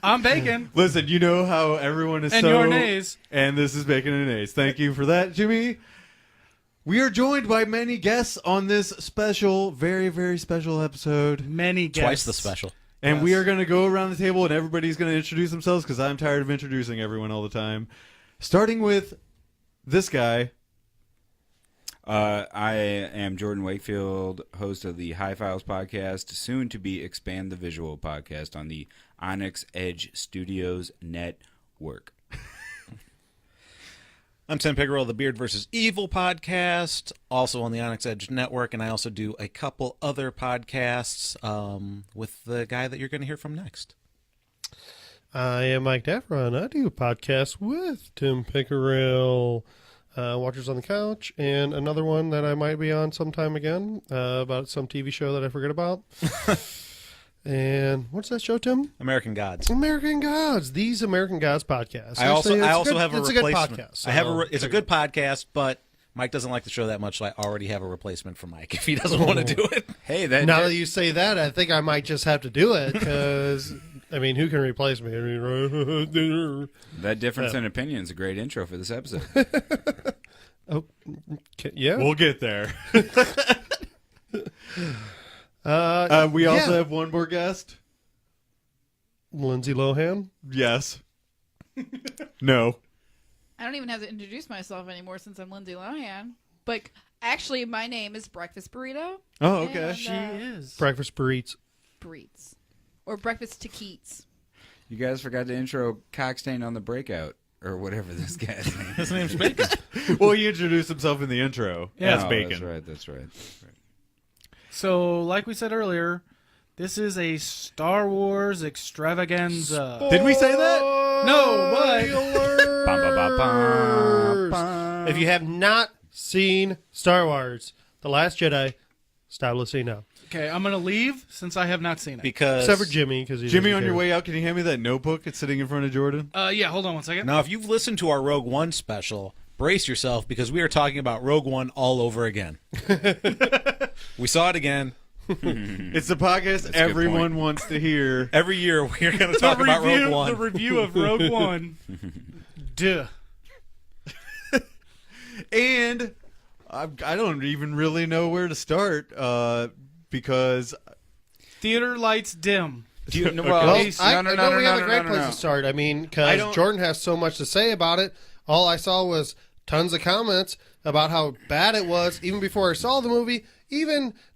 I'm Bacon. Listen, you know how everyone is And so... you're Naes. And this is Bacon and Naes. Thank you for that, Jimmy. We are joined by many guests on this special, very, very special episode. Many guests. Twice the special. And Yes. we are going to go around the table and everybody's going to introduce themselves because I'm tired of introducing everyone all the time. Starting with this guy. I am Jordan Wakefield, host of the High Files podcast, soon to be Expand the Visual podcast on the Onyx Edge Studios network. I'm Tim Pickerel, the Beard vs. Evil podcast, also on the Onyx Edge Network, and I also do a couple other podcasts with the guy that you're going to hear from next. I am Mike Daffra, and I do a podcast with Tim Pickerel, Watchers on the Couch, and another one that I might be on sometime again about some TV show that I forget about. And what's that show, Tim? American Gods. American Gods. These American Gods podcasts. I also It's have a it's replacement. A good podcast. I have it's a good podcast, but Mike doesn't like the show that much, so I already have a replacement for Mike if he doesn't want to do it. Hey, Now that you say that, I think I might just have to do it because, I mean, who can replace me? I mean, that difference in opinion is a great intro for this episode. oh, yeah. We'll get there. We also have one more guest. Lindsay Lohan. Yes. No. I don't even have to introduce myself anymore since I'm Lindsay Lohan. But actually, my name is Breakfast Burrito. Oh, okay. And, She is. Breakfast burritos. Burritos. Or Breakfast Taquitos. You guys forgot to intro Cockstain on the Breakout, or whatever this guy's name is. His name's Bacon. Well, he introduced himself in the intro as Oh, Bacon. That's right. So, like we said earlier, this is a Star Wars extravaganza. Did we say that? No, but Bum, ba, ba, bum, bum. If you have not seen Star Wars, The Last Jedi, stop listening now. okay, I'm gonna leave since I have not seen it. Because Except for Jimmy, because Jimmy, on your way out, can you hand me that notebook? It's sitting in front of Jordan. Yeah, hold on one second. now, if you've listened to our Rogue One special, brace yourself because we are talking about Rogue One all over again. We saw it again. It's the podcast That's a good everyone point. wants to hear. Every year we're going to talk about Rogue One. The review of Rogue One. Duh. And I don't even really know where to start because Theater lights dim. Do you, Well, well, I no, know we have a no, great no, place no. to start. I mean, I because don't- Jordan has so much to say about it. All I saw was tons of comments about how bad it was, even before I saw the movie.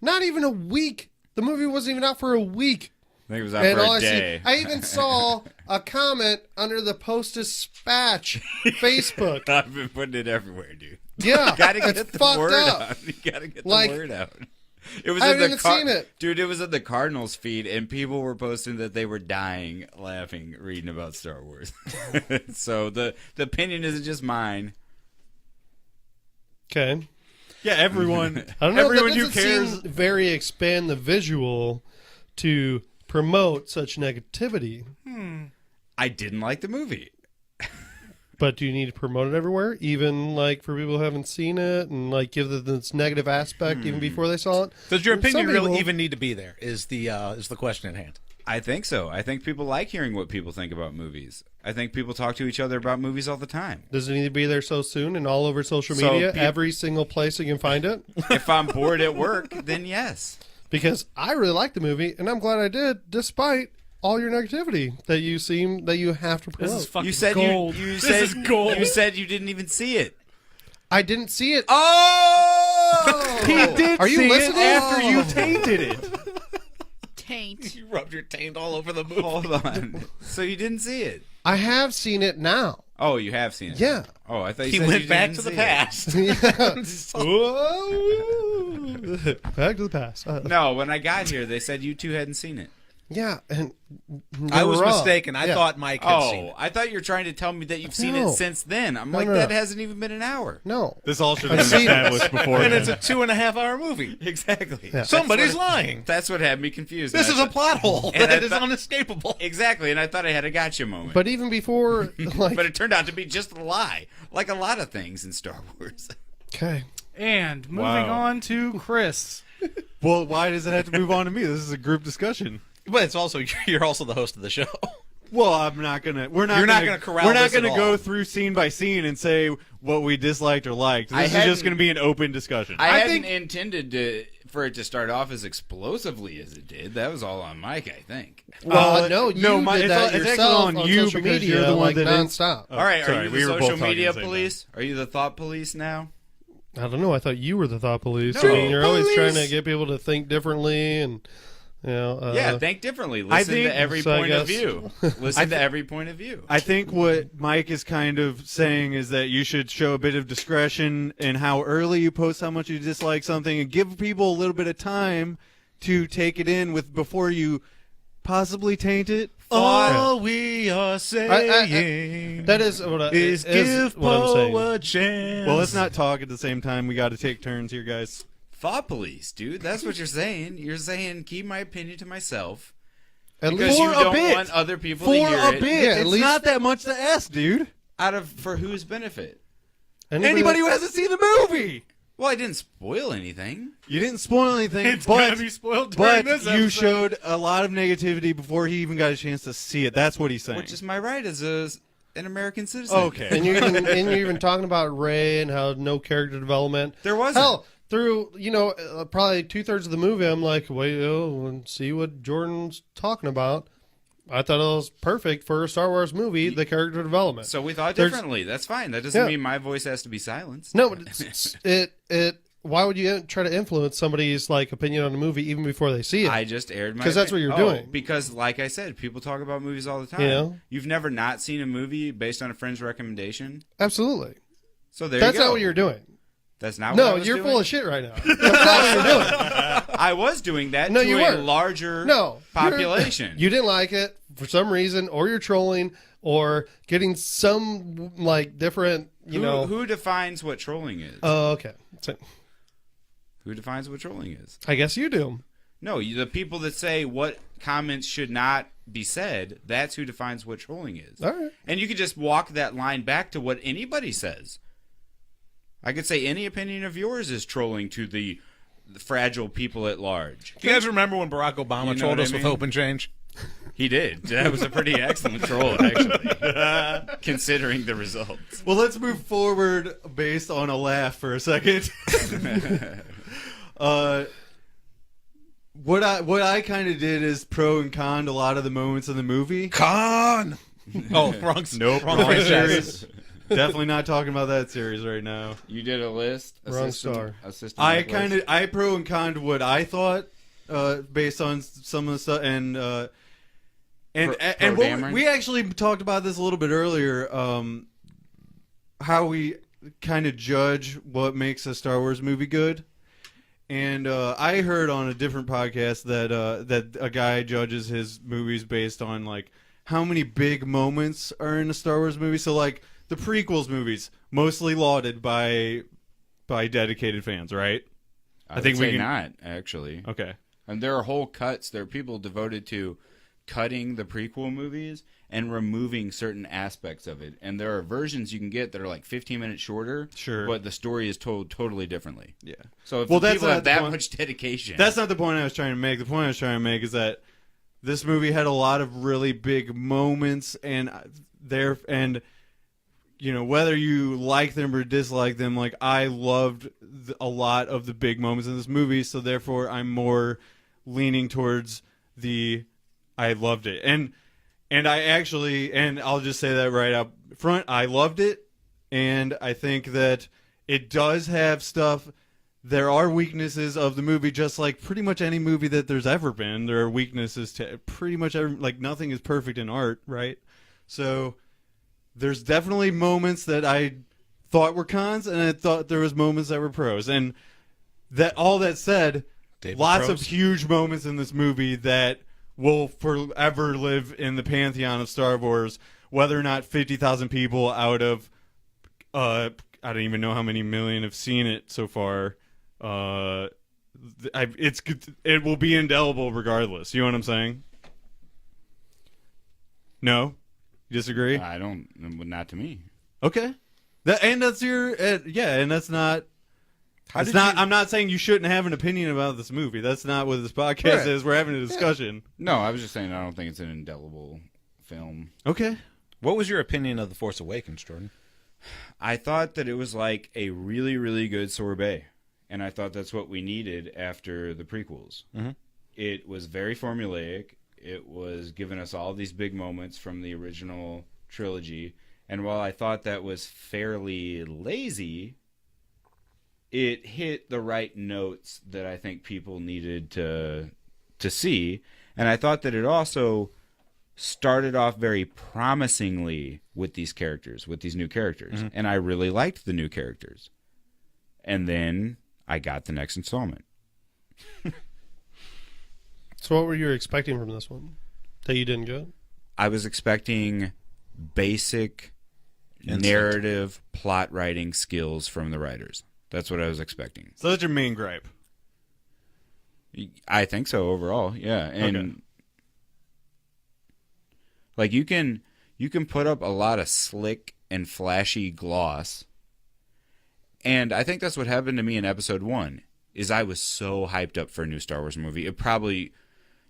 Not even a week. The movie wasn't even out for a week. I think it was out for a day. I even saw a comment under the Post-Dispatch Facebook. I've been putting it everywhere, dude. Yeah, Gotta it's get the fucked word up. out. You gotta get the Like, word out. It was I in haven't the even seen it. Dude, it was in the Cardinals feed, and people were posting that they were dying laughing reading about Star Wars. So the opinion isn't just mine. Okay. yeah, everyone. I don't know. Everyone That who doesn't cares. seem very expand the visual to promote such negativity. I didn't like the movie. But do you need to promote it everywhere, even like for people who haven't seen it, and like give them this negative aspect even before they saw it? Does your Some opinion really people- even need to be there? Is the question at hand? I think so. I think people like hearing what people think about movies. I think people talk to each other about movies all the time. Does it need to be there so soon and all over social So media, pe- every single place you can find it? If I'm bored at work, then yes. Because I really like the movie, and I'm glad I did, despite all your negativity that you have to promote. This is fucking You said gold. you this said is gold. you said you didn't even see it. I didn't see it. Oh! He did Are you see listening? it after you tainted it. Taint. You rubbed your taint all over the movie. Hold on. So you didn't see it? I have seen it now. Oh, you have seen it. Yeah. Oh, I thought you He said went you back didn't to the see it. past. Whoa. Back to the past. No, when I got here, they said you two hadn't seen it. Yeah, and I was wrong. mistaken. I Yeah. thought Mike had seen Oh, it. I thought you were trying to tell me that you've seen No. it since then. I'm No, like, no, that no. hasn't even been an hour. No. This all should have I've been seen it. established before. And it's a 2.5-hour movie. Exactly. Yeah. Somebody's lying. That's what had me confused. This And is I a plot hole And I that is thought- unescapable. Exactly, and I thought I had a gotcha moment. But even before, like, But it turned out to be just a lie, like a lot of things in Star Wars. okay. And moving Wow. on to Chris. Well, why does it have to move on to me? This is a group discussion. But it's also you're also the host of the show. Well, I'm not gonna. We're not. You're not gonna gonna corral We're not this at gonna go all. through scene by scene and say what we disliked or liked. I This is just hadn't- gonna be an open discussion. I hadn't think- intended for it to start off as explosively as it did. That was all on Mike, I think. Well, no, you no, did it's that actually yourself on on you social because media, you're the one like that nonstop. Oh, All right, sorry, are you we the were both social talking media at the same police? Are you the thought police now? I don't know. I thought you were the thought police. No, I mean, you're always police. trying to get people to think differently, and you know. Yeah, think differently. I Listen think- to every so I point of guess- view. Listen to every point of view. I think what Mike is kind of saying is that you should show a bit of discretion in how early you post how much you dislike something and give people a little bit of time to take it in with before you possibly taint it. All we are saying that is what I, is is give what I'm saying. Poe a chance. Well, let's not talk at the same time. We got to take turns here, guys. Thought police, dude. That's what you're saying. You're saying keep my opinion to myself At because least you For a don't bit. want other people For to hear a it. bit, Yeah, at it's least- not that much to ask, dude. For whose benefit? Anybody who hasn't seen the movie. Well, I didn't spoil anything. You didn't spoil anything, It's but gonna be spoiled during but this you episode. showed a lot of negativity before he even got a chance to see it. That's what he's saying. Which is my right as an American citizen. Okay. and you're even talking about Ray and how no character development. There wasn't. Hell, through probably 2/3 of the movie, I'm like, wait, and see what Jordan's talking about. I thought it was perfect for a Star Wars movie. The character development. So we thought There's- differently. That's fine. That doesn't Yeah. mean my voice has to be silenced. No, but it. Why would you try to influence somebody's opinion on a movie even before they see it? I just aired my 'Cause that's what you're doing. Because, like I said, people talk about movies all the time. You know? You've never not seen a movie based on a friend's recommendation. Absolutely. So there That's you go. not what you're doing. That's not what I No, was you're doing? full of shit right now. That's not what you're doing. I was doing that No, to you a weren't. larger No, population. You didn't like it for some reason, or you're trolling, or getting some different. Who defines what trolling is? Oh, okay. So, Who defines what trolling is? I guess you do. No, the people that say what comments should not be said, that's who defines what trolling is. All right. And you could just walk that line back to what anybody says. I could say any opinion of yours is trolling to the fragile people at large. Do you guys remember when Barack Obama You know trolled what I us with mean? hope and change? He did. That was a pretty excellent troll, actually, considering the results. Well, let's move forward based on a laugh for a second. What I kind of did is pro and con a lot of the moments in the movie. Con. Oh, wrong. Nope, wrong wrong franchise. series. Definitely not talking about that series right now. You did a list. Wrong star. I pro and con what I thought based on some of the stuff and Dameron? we actually talked about this a little bit earlier. How we kind of judge what makes a Star Wars movie good. And I heard on a different podcast that a guy judges his movies based on how many big moments are in a Star Wars movie. So the prequels movies, mostly lauded by dedicated fans, right? I think we can not actually. Okay. And there are whole cuts. There are people devoted to cutting the prequel movies and removing certain aspects of it. And there are versions you can get that are 15 minutes shorter. Sure. But the story is told totally differently. Yeah. So if Well, the that's people not have the that point. much dedication. That's not the point I was trying to make. The point I was trying to make is that this movie had a lot of really big moments, and whether you like them or dislike them, I loved a lot of the big moments in this movie, so therefore I'm more leaning towards I loved it. And I actually, and I'll just say that right up front, I loved it, and I think that it does have stuff. There are weaknesses of the movie, just like pretty much any movie that there's ever been. There are weaknesses to pretty much nothing is perfect in art, right? So there's definitely moments that I thought were cons, and I thought there was moments that were pros. And all that said, David lots Pros. of huge moments in this movie that will forever live in the pantheon of Star Wars, whether or not 50,000 people out of I don't even know how many million have seen it so far. It will be indelible regardless. You know what I'm saying? No? You disagree? I don't. Not to me. Okay. That's your and that's not. I'm not saying you shouldn't have an opinion about this movie. That's not what this podcast Right. is. We're having a discussion. No, I was just saying I don't think it's an indelible film. Okay. What was your opinion of The Force Awakens, Jordan? I thought that it was like a really, really good sorbet. And I thought that's what we needed after the prequels. Mm-hmm. It was very formulaic. It was giving us all these big moments from the original trilogy. And while I thought that was fairly lazy, it hit the right notes that I think people needed to see. And I thought that it also started off very promisingly with these characters, with these new characters. Mm-hmm. And I really liked the new characters. And then I got the next installment. So what were you expecting from this one that you didn't get? I was expecting basic narrative plot writing skills from the writers. That's what I was expecting. So that's your main gripe. I think so overall, yeah. And Okay. like you can put up a lot of slick and flashy gloss. And I think that's what happened to me in episode 1 is I was so hyped up for a new Star Wars movie. It probably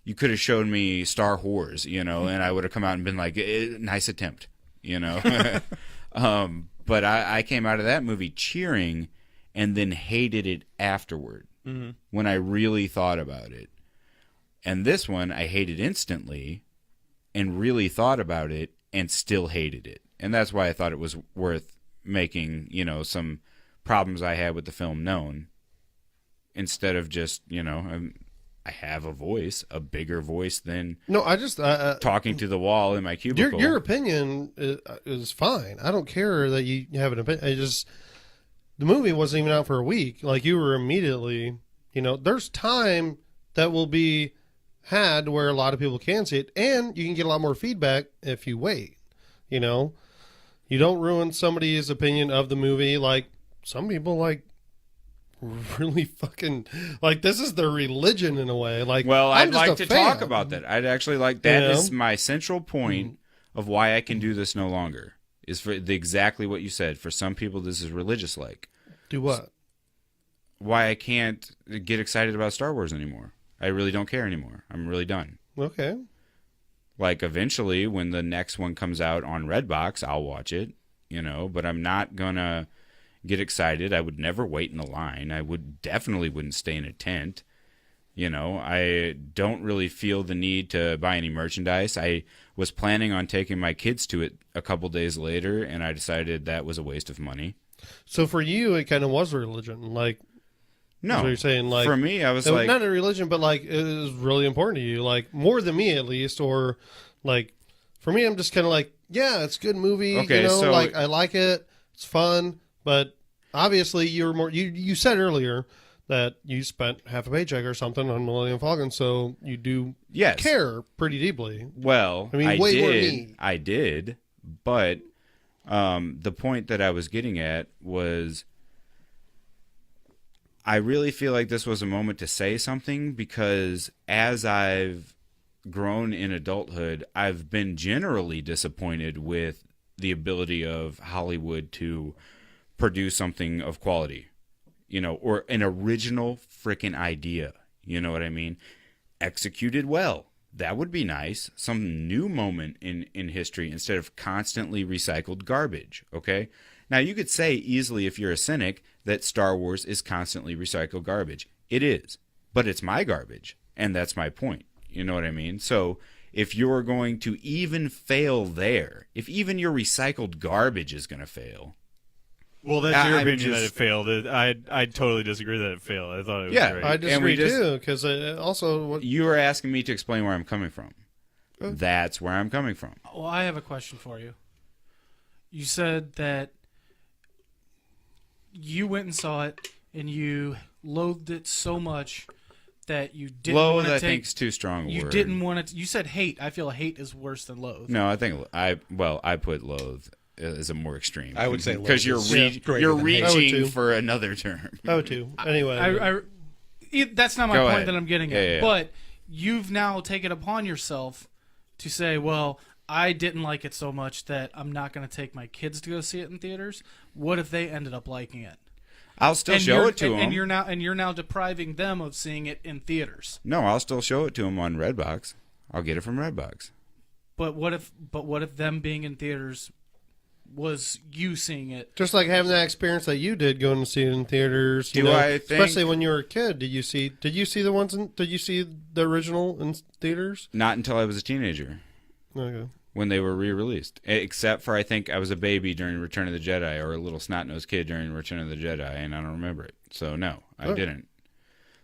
you could have shown me Star Wars, you know, and I would have come out and been like, nice attempt, you know. But I came out of that movie cheering and then hated it afterward when I really thought about it. And this one I hated instantly and really thought about it and still hated it. And that's why I thought it was worth making, you know, some problems I had with the film known instead of just, you know, I have a voice, a bigger voice than No, I just talking to the wall in my cubicle. your opinion is fine. I don't care that you have an opinion. The movie wasn't even out for a week. Like you were immediately, you know, there's time that will be had where a lot of people can see it, and you can get a lot more feedback if you wait. You know, you don't ruin somebody's opinion of the movie. Like some people like really fucking like this is their religion in a way. Like, well, I'm I'd just like a to fan. talk about that. I'd actually like that You know? is my central point of why I can do this no longer. Is for exactly what you said. For some people, this is religious like. Do what? Why I can't get excited about Star Wars anymore. I really don't care anymore. I'm really done. Okay. Like eventually when the next one comes out on Redbox, I'll watch it, you know, but I'm not gonna get excited. I would never wait in a line. I would definitely wouldn't stay in a tent. You know, I don't really feel the need to buy any merchandise. I was planning on taking my kids to it a couple days later, and I decided that was a waste of money. So for you, it kind of was a religion. Like, No, that's what you're saying. Like, for me, I was it was like, not a religion, but like it was really important to you. Like more than me, at least. Or like for me, I'm just kind of like, yeah, it's a good movie. Okay, you know, so- like I like it. It's fun, but obviously you're more. You said earlier that you spent half a paycheck or something on Millennium Falcon, so you do yes. care pretty deeply. Well, I mean, way more than me. I did, but the point that I was getting at was I really feel like this was a moment to say something because as I've grown in adulthood, I've been generally disappointed with the ability of Hollywood to produce something of quality, you know, or an original freaking idea. You know what I mean? Executed well. That would be nice. Some new moment in history instead of constantly recycled garbage, okay? Now, you could say easily, if you're a cynic, that Star Wars is constantly recycled garbage. It is. But it's my garbage, and that's my point. You know what I mean? So, if you're going to even fail there, if even your recycled garbage is going to fail... Well, that's your I'm opinion that just- it failed. I totally disagree that it failed. I thought it was Yeah, great. I And disagree we just- too, because also what You were asking me to explain where I'm coming from. That's where I'm coming from. Well, I have a question for you. You said that you went and saw it and you loathed it so much that you didn't want Loathe, to I take. think, is too strong a You word. didn't want to. You said hate. I feel hate is worse than loathe. No, I think I put loathe as a more extreme. I would say because loathe you're is greater you're than hate. I would reaching too. for another term. oh too. Anyway, That's not my Go point ahead. that I'm getting Yeah, at. yeah, yeah. But you've now taken upon yourself to say, well, I didn't like it so much that I'm not going to take my kids to go see it in theaters. What if they ended up liking it? I'll still and show you're- it to them. and you're now depriving them of seeing it in theaters. No, I'll still show it to them on Redbox. I'll get it from Redbox. But what if them being in theaters was you seeing it? Just like having that experience that you did going to see it in theaters. You Do know, I think- especially when you were a kid. Did you see the original in theaters? Not until I was a teenager Okay. when they were re-released. Except for I think I was a baby during Return of the Jedi or a little snot-nosed kid during Return of the Jedi, and I don't remember it. So no, I didn't.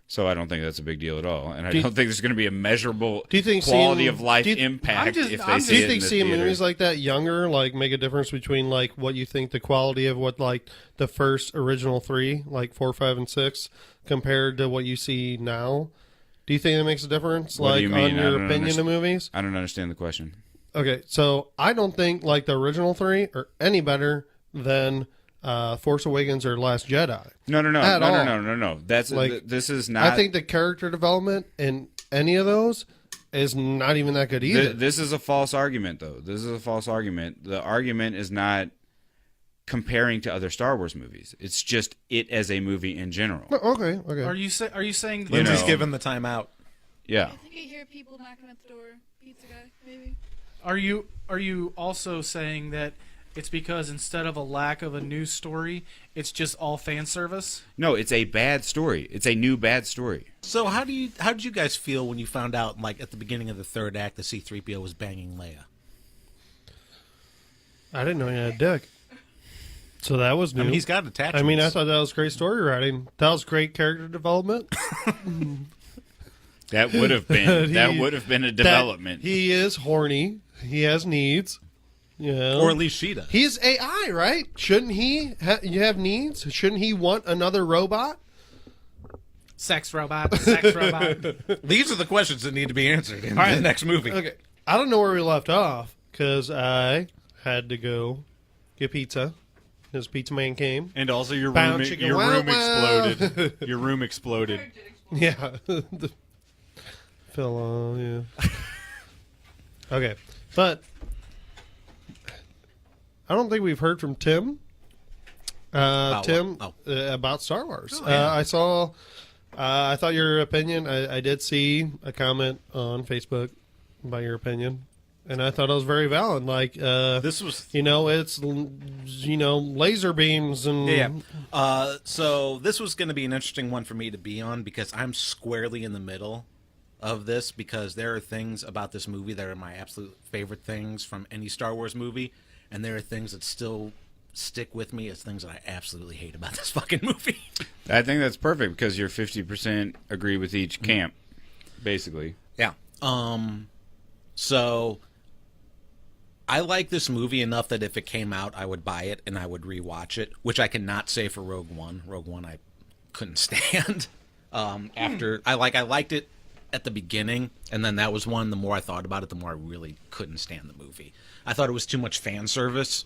So I don't think that's a big deal at all, and I don't think there's going to be a measurable Do you think quality seeing- of life do you- impact if they I'm see Do you it think in the seeing theater. movies like that younger like make a difference between like what you think the quality of what like the first original 3, like 4, 5, and 6, compared to what you see now? Do you think that makes a difference? What do Like you mean? on I your don't opinion of movies? I don't understand the question. Okay, so I don't think like the original 3 are any better than Force Awakens or Last Jedi. No. At all. No. That's Like, this is not. I think the character development in any of those is not even that good either. This is a false argument, though. This is a false argument. The argument is not comparing to other Star Wars movies. It's just it as a movie in general. Okay. Are you saying that Lindsay's know. given the time out. Yeah. I think I hear people knocking at the door. Pizza guy, maybe. Are you also saying that it's because instead of a lack of a new story, it's just all fan service? No, it's a bad story. It's a new bad story. So how did you guys feel when you found out, like at the beginning of the third act, the C-3PO was banging Leia? I didn't know he had a dick. So that was new. I mean, he's got attachments. I mean, I thought that was great story writing. That was great character development. That would have been a development. He is horny. He has needs. You know. or at least she does. He's AI, right? Shouldn't he you have needs? Shouldn't he want another robot? Sex robot, sex robot. These are the questions that need to be answered in right. the next movie. Okay. I don't know where we left off because I had to go get pizza. His pizza man came. And also your Bound room, chicken. your Wow, room wow. exploded. Your room exploded. Yeah. Fell on, yeah. Okay. But I don't think we've heard from Tim. About Tim, what? about Star Wars. yeah. I thought your opinion, I did see a comment on Facebook about your opinion. And I thought it was very valid. Like, This was it's, laser beams and. Yeah. So this was going to be an interesting one for me to be on because I'm squarely in the middle of this because there are things about this movie that are my absolute favorite things from any Star Wars movie, and there are things that still stick with me as things that I absolutely hate about this fucking movie. I think that's perfect because you're 50% agree with each camp, basically. Yeah. So I like this movie enough that if it came out, I would buy it and I would rewatch it, which I cannot say for Rogue One. Rogue One I couldn't stand. I liked it at the beginning, and then that was one. The more I thought about it, the more I really couldn't stand the movie. I thought it was too much fan service,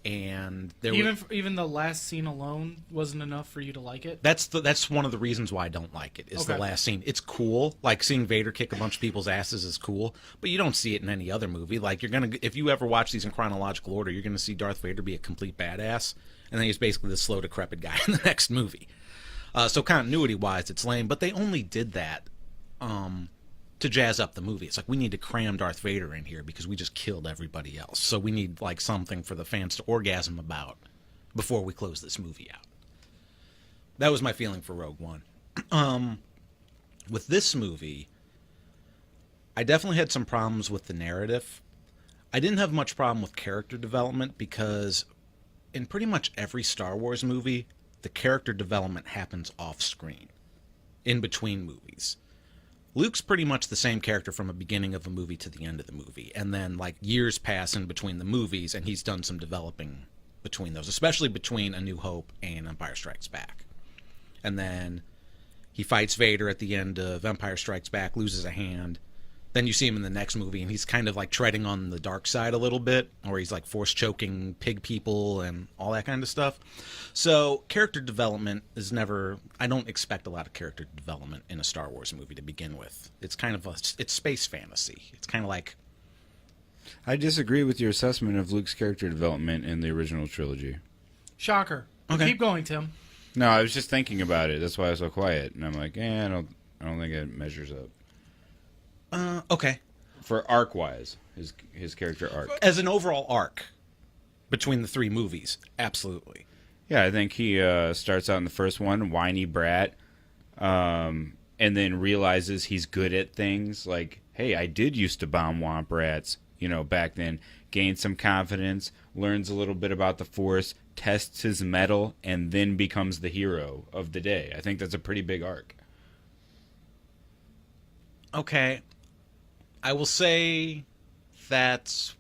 and Even the last scene alone wasn't enough for you to like it. That's one of the reasons why I don't like it. Is the Okay. last scene. It's cool. Like seeing Vader kick a bunch of people's asses is cool, but you don't see it in any other movie. Like if you ever watch these in chronological order, you're gonna see Darth Vader be a complete badass, and then he's basically the slow, decrepit guy in the next movie. So continuity wise, it's lame. But they only did that to jazz up the movie. It's like we need to cram Darth Vader in here because we just killed everybody else. So we need like something for the fans to orgasm about before we close this movie out. That was my feeling for Rogue One. With this movie, I definitely had some problems with the narrative. I didn't have much problem with character development because in pretty much every Star Wars movie, the character development happens off screen, in between movies. Luke's pretty much the same character from the beginning of a movie to the end of the movie, and then like years pass in between the movies, and he's done some developing between those, especially between A New Hope and Empire Strikes Back. And then he fights Vader at the end of Empire Strikes Back, loses a hand. Then you see him in the next movie, and he's kind of like treading on the dark side a little bit, or he's like force choking pig people and all that kind of stuff. So character development is never. I don't expect a lot of character development in a Star Wars movie to begin with. It's kind of it's space fantasy. It's kind of like. I disagree with your assessment of Luke's character development in the original trilogy. Shocker. Okay. Keep going, Tim. No, I was just thinking about it. That's why I was so quiet. And I'm like, I don't think it measures up. Okay. For arc wise, his character arc. As an overall arc between the 3 movies, absolutely. Yeah, I think he starts out in the first one, whiny brat, and then realizes he's good at things. Like, hey, I did used to bomb womp rats, back then. Gains some confidence, learns a little bit about the Force, tests his mettle, and then becomes the hero of the day. I think that's a pretty big arc. Okay. I will say that...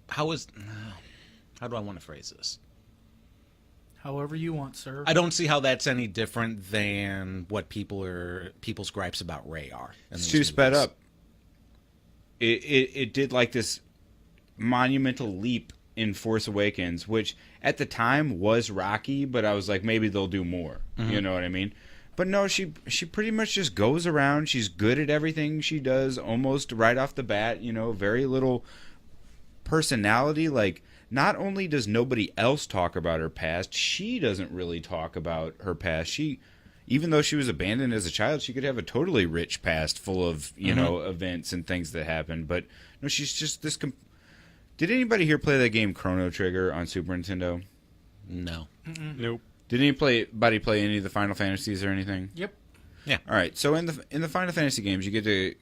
How do I want to phrase this? However you want, sir. I don't see how that's any different than what people's gripes about Rey are. It's too sped up. It did like this monumental leap in Force Awakens, which at the time was rocky, but I was like, maybe they'll do more. Mm-hmm. You know what I mean? But no, she pretty much just goes around. She's good at everything she does almost right off the bat. Very little personality. Like, not only does nobody else talk about her past, she doesn't really talk about her past. Even though she was abandoned as a child, she could have a totally rich past full of, events and things that happened. But no, she's just this... Did anybody here play that game Chrono Trigger on Super Nintendo? No. Mm-mm. Nope. Did anybody play any of the Final Fantasies or anything? Yep. Yeah. All right. So in the Final Fantasy games, you get to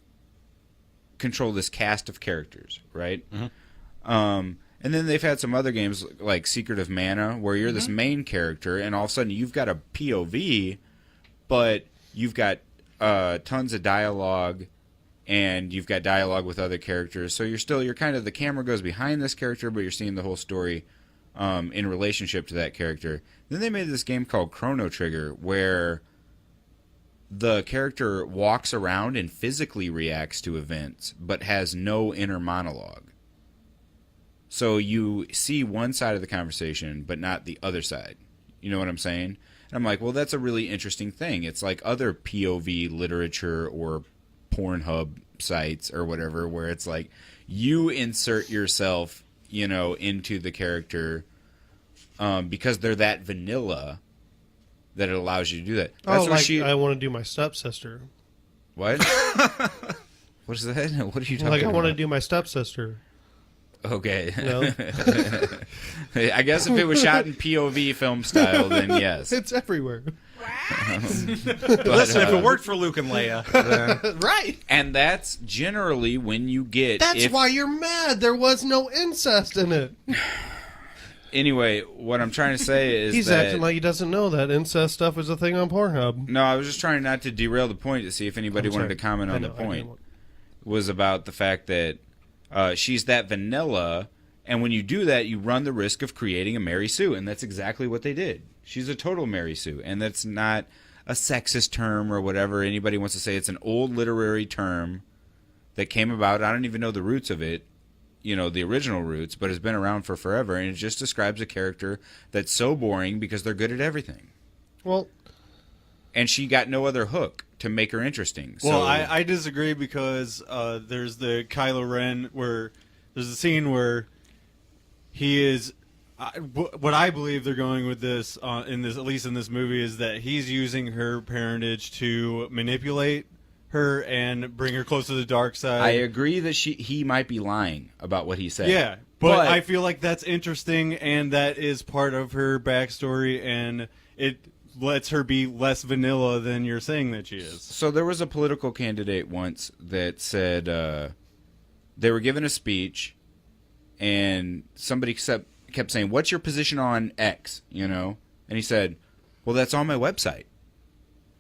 control this cast of characters, right? Mm-hmm. And then they've had some other games like Secret of Mana, where you're this main character, and all of a sudden you've got a POV, but you've got tons of dialogue, and you've got dialogue with other characters. So you're kind of, the camera goes behind this character, but you're seeing the whole story in relationship to that character. Then they made this game called Chrono Trigger, where the character walks around and physically reacts to events, but has no inner monologue. So you see one side of the conversation, but not the other side. You know what I'm saying? And I'm like, well, that's a really interesting thing. It's like other POV literature or Pornhub sites or whatever, where it's like you insert yourself, into the character because they're that vanilla that it allows you to do that. That's I want to do my stepsister. What? What is that? What are you talking Like, I about? want to do my stepsister. Okay. No. I guess if it was shot in POV film style, then yes. It's everywhere. Listen, if it worked for Luke and Leia, then... Right. And that's generally when you get... That's why you're mad. There was no incest in it. Anyway, what I'm trying to say is He's acting like he doesn't know that incest stuff is a thing on Pornhub. No, I was just trying not to derail the point to see if anybody wanted to comment on the point. Was about the fact that she's that vanilla, and when you do that, you run the risk of creating a Mary Sue, and that's exactly what they did. She's a total Mary Sue, and that's not a sexist term or whatever anybody wants to say. It's an old literary term that came about. I don't even know the roots of it, the original roots, but has been around for forever, and it just describes a character that's so boring because they're good at everything. Well, and she got no other hook to make her interesting. So, well, I disagree because there's the Kylo Ren where there's a scene where he is. What I believe they're going with this in this, at least in this movie, is that he's using her parentage to manipulate her and bring her close to the dark side. I agree that he might be lying about what he said. Yeah, but I feel like that's interesting, and that is part of her backstory, and it lets her be less vanilla than you're saying that she is. So there was a political candidate once that said they were given a speech, and somebody kept saying, "What's your position on X?" And he said, "Well, that's on my website."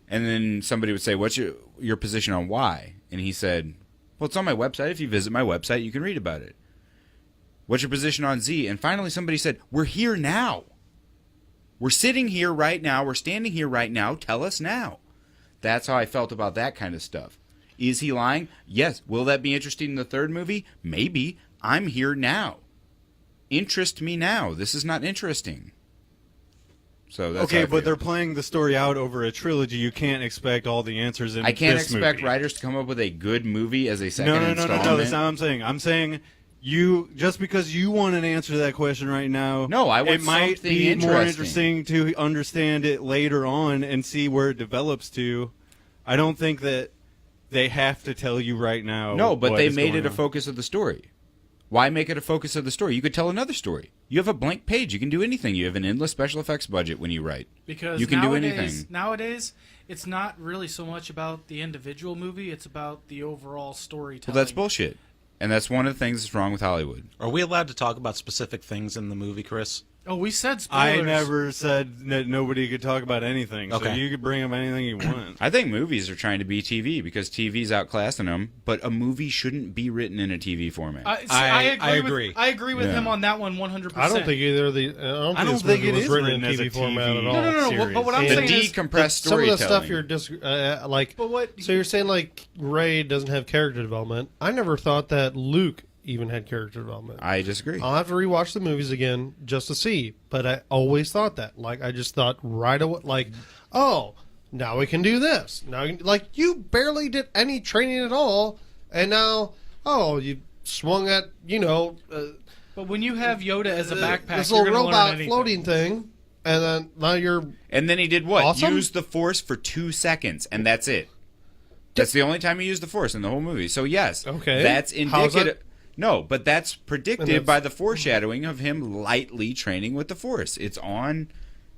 And then somebody would say, "What's your position on Y?" And he said, "Well, it's on my website. If you visit my website, you can read about it." "What's your position on Z?" And finally somebody said, "We're here now. We're sitting here right now. We're standing here right now. Tell us now." That's how I felt about that kind of stuff. Is he lying? Yes. Will that be interesting in the third movie? Maybe. I'm here now. Interest me now. This is not interesting. So that's okay, but they're playing the story out over a trilogy. You can't expect all the answers in I can't this expect movie. writers to come up with a good movie as a second No, installment. that's not what I'm saying. I'm saying you, just because you want an answer to that question right now, No, I want it might something be more interesting. interesting to understand it later on and see where it develops to. I don't think that they have to tell you right now. No, but what they is made going it a on. focus of the story. Why make it a focus of the story? You could tell another story. You have a blank page. You can do anything. You have an endless special effects budget when you write. Because you can do anything. Nowadays, it's not really so much about the individual movie; it's about the overall storytelling. Well, that's bullshit. And that's one of the things that's wrong with Hollywood. Are we allowed to talk about specific things in the movie, Chris? Oh, we said spoilers. I never said that nobody could talk about anything. So Okay. you could bring up anything you want. I think movies are trying to be TV because TV's outclassing them, but a movie shouldn't be written in a TV format. I agree. I agree with Yeah. him on that one 100%. I don't think either of the. I don't think this movie was written in as a TV format at TV all. No. But what I'm And saying is, decompressed some of storytelling. the stuff you're like. But what? So you're saying like Ray doesn't have character development? I never thought that Luke even had character development. I disagree. I'll have to rewatch the movies again just to see. But I always thought that. Like I just thought right away, like, oh, now we can do this. Now, like you barely did any training at all, and now, oh, you swung at But when you have Yoda as a backpack, this you're little gonna learn robot anything. floating thing, and then now you're And then he did what? Awesome? Use the Force for 2 seconds, and that's it. That's the only time he used the Force in the whole movie. So yes, Okay. that's How's that- indicative. No, but that's predicted And that's- by the foreshadowing of him lightly training with the Force. It's on.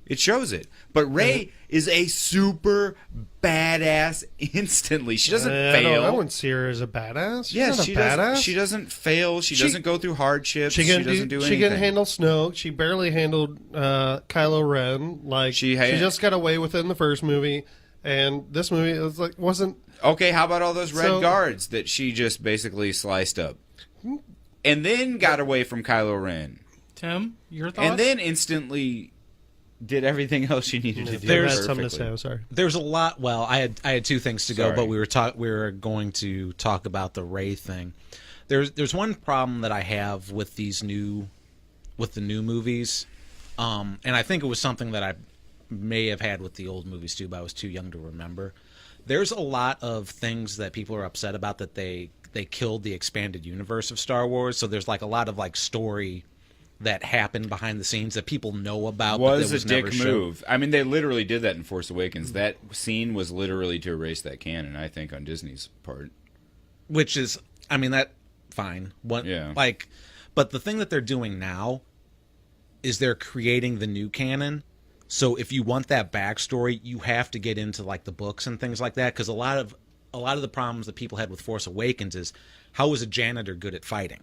It shows it. But Rey is a super badass instantly. She doesn't fail. I wouldn't see her as a badass. She's Yes, not she a badass. doesn't. She doesn't fail. She doesn't go through hardships. She She can doesn't do She anything. can handle Snoke. She barely handled Kylo Ren. Like She she ha- just got away with it in the first movie, and this movie it was like wasn't. Okay, how about all those red So- guards that she just basically sliced up? And then got away from Kylo Ren. Tim, your thoughts? And then instantly did everything else she needed to do. There's There's something to perfectly. say. I'm sorry. There's a lot. Well, I had two things to go, Sorry. but we were going to talk about the Rey thing. There's one problem that I have with the new movies, and I think it was something that I may have had with the old movies too, but I was too young to remember. There's a lot of things that people are upset about that they killed the expanded universe of Star Wars. So there's like a lot of like story that happened behind the scenes that people know about. but Was that a never dick shown. move. I mean, they literally did that in Force Awakens. That scene was literally to erase that canon, I think, on Disney's part. Which is, I mean, that fine. Yeah. But the thing that they're doing now is they're creating the new canon. So if you want that backstory, you have to get into like the books and things like that. Because a lot of the problems that people had with Force Awakens is how is a janitor good at fighting?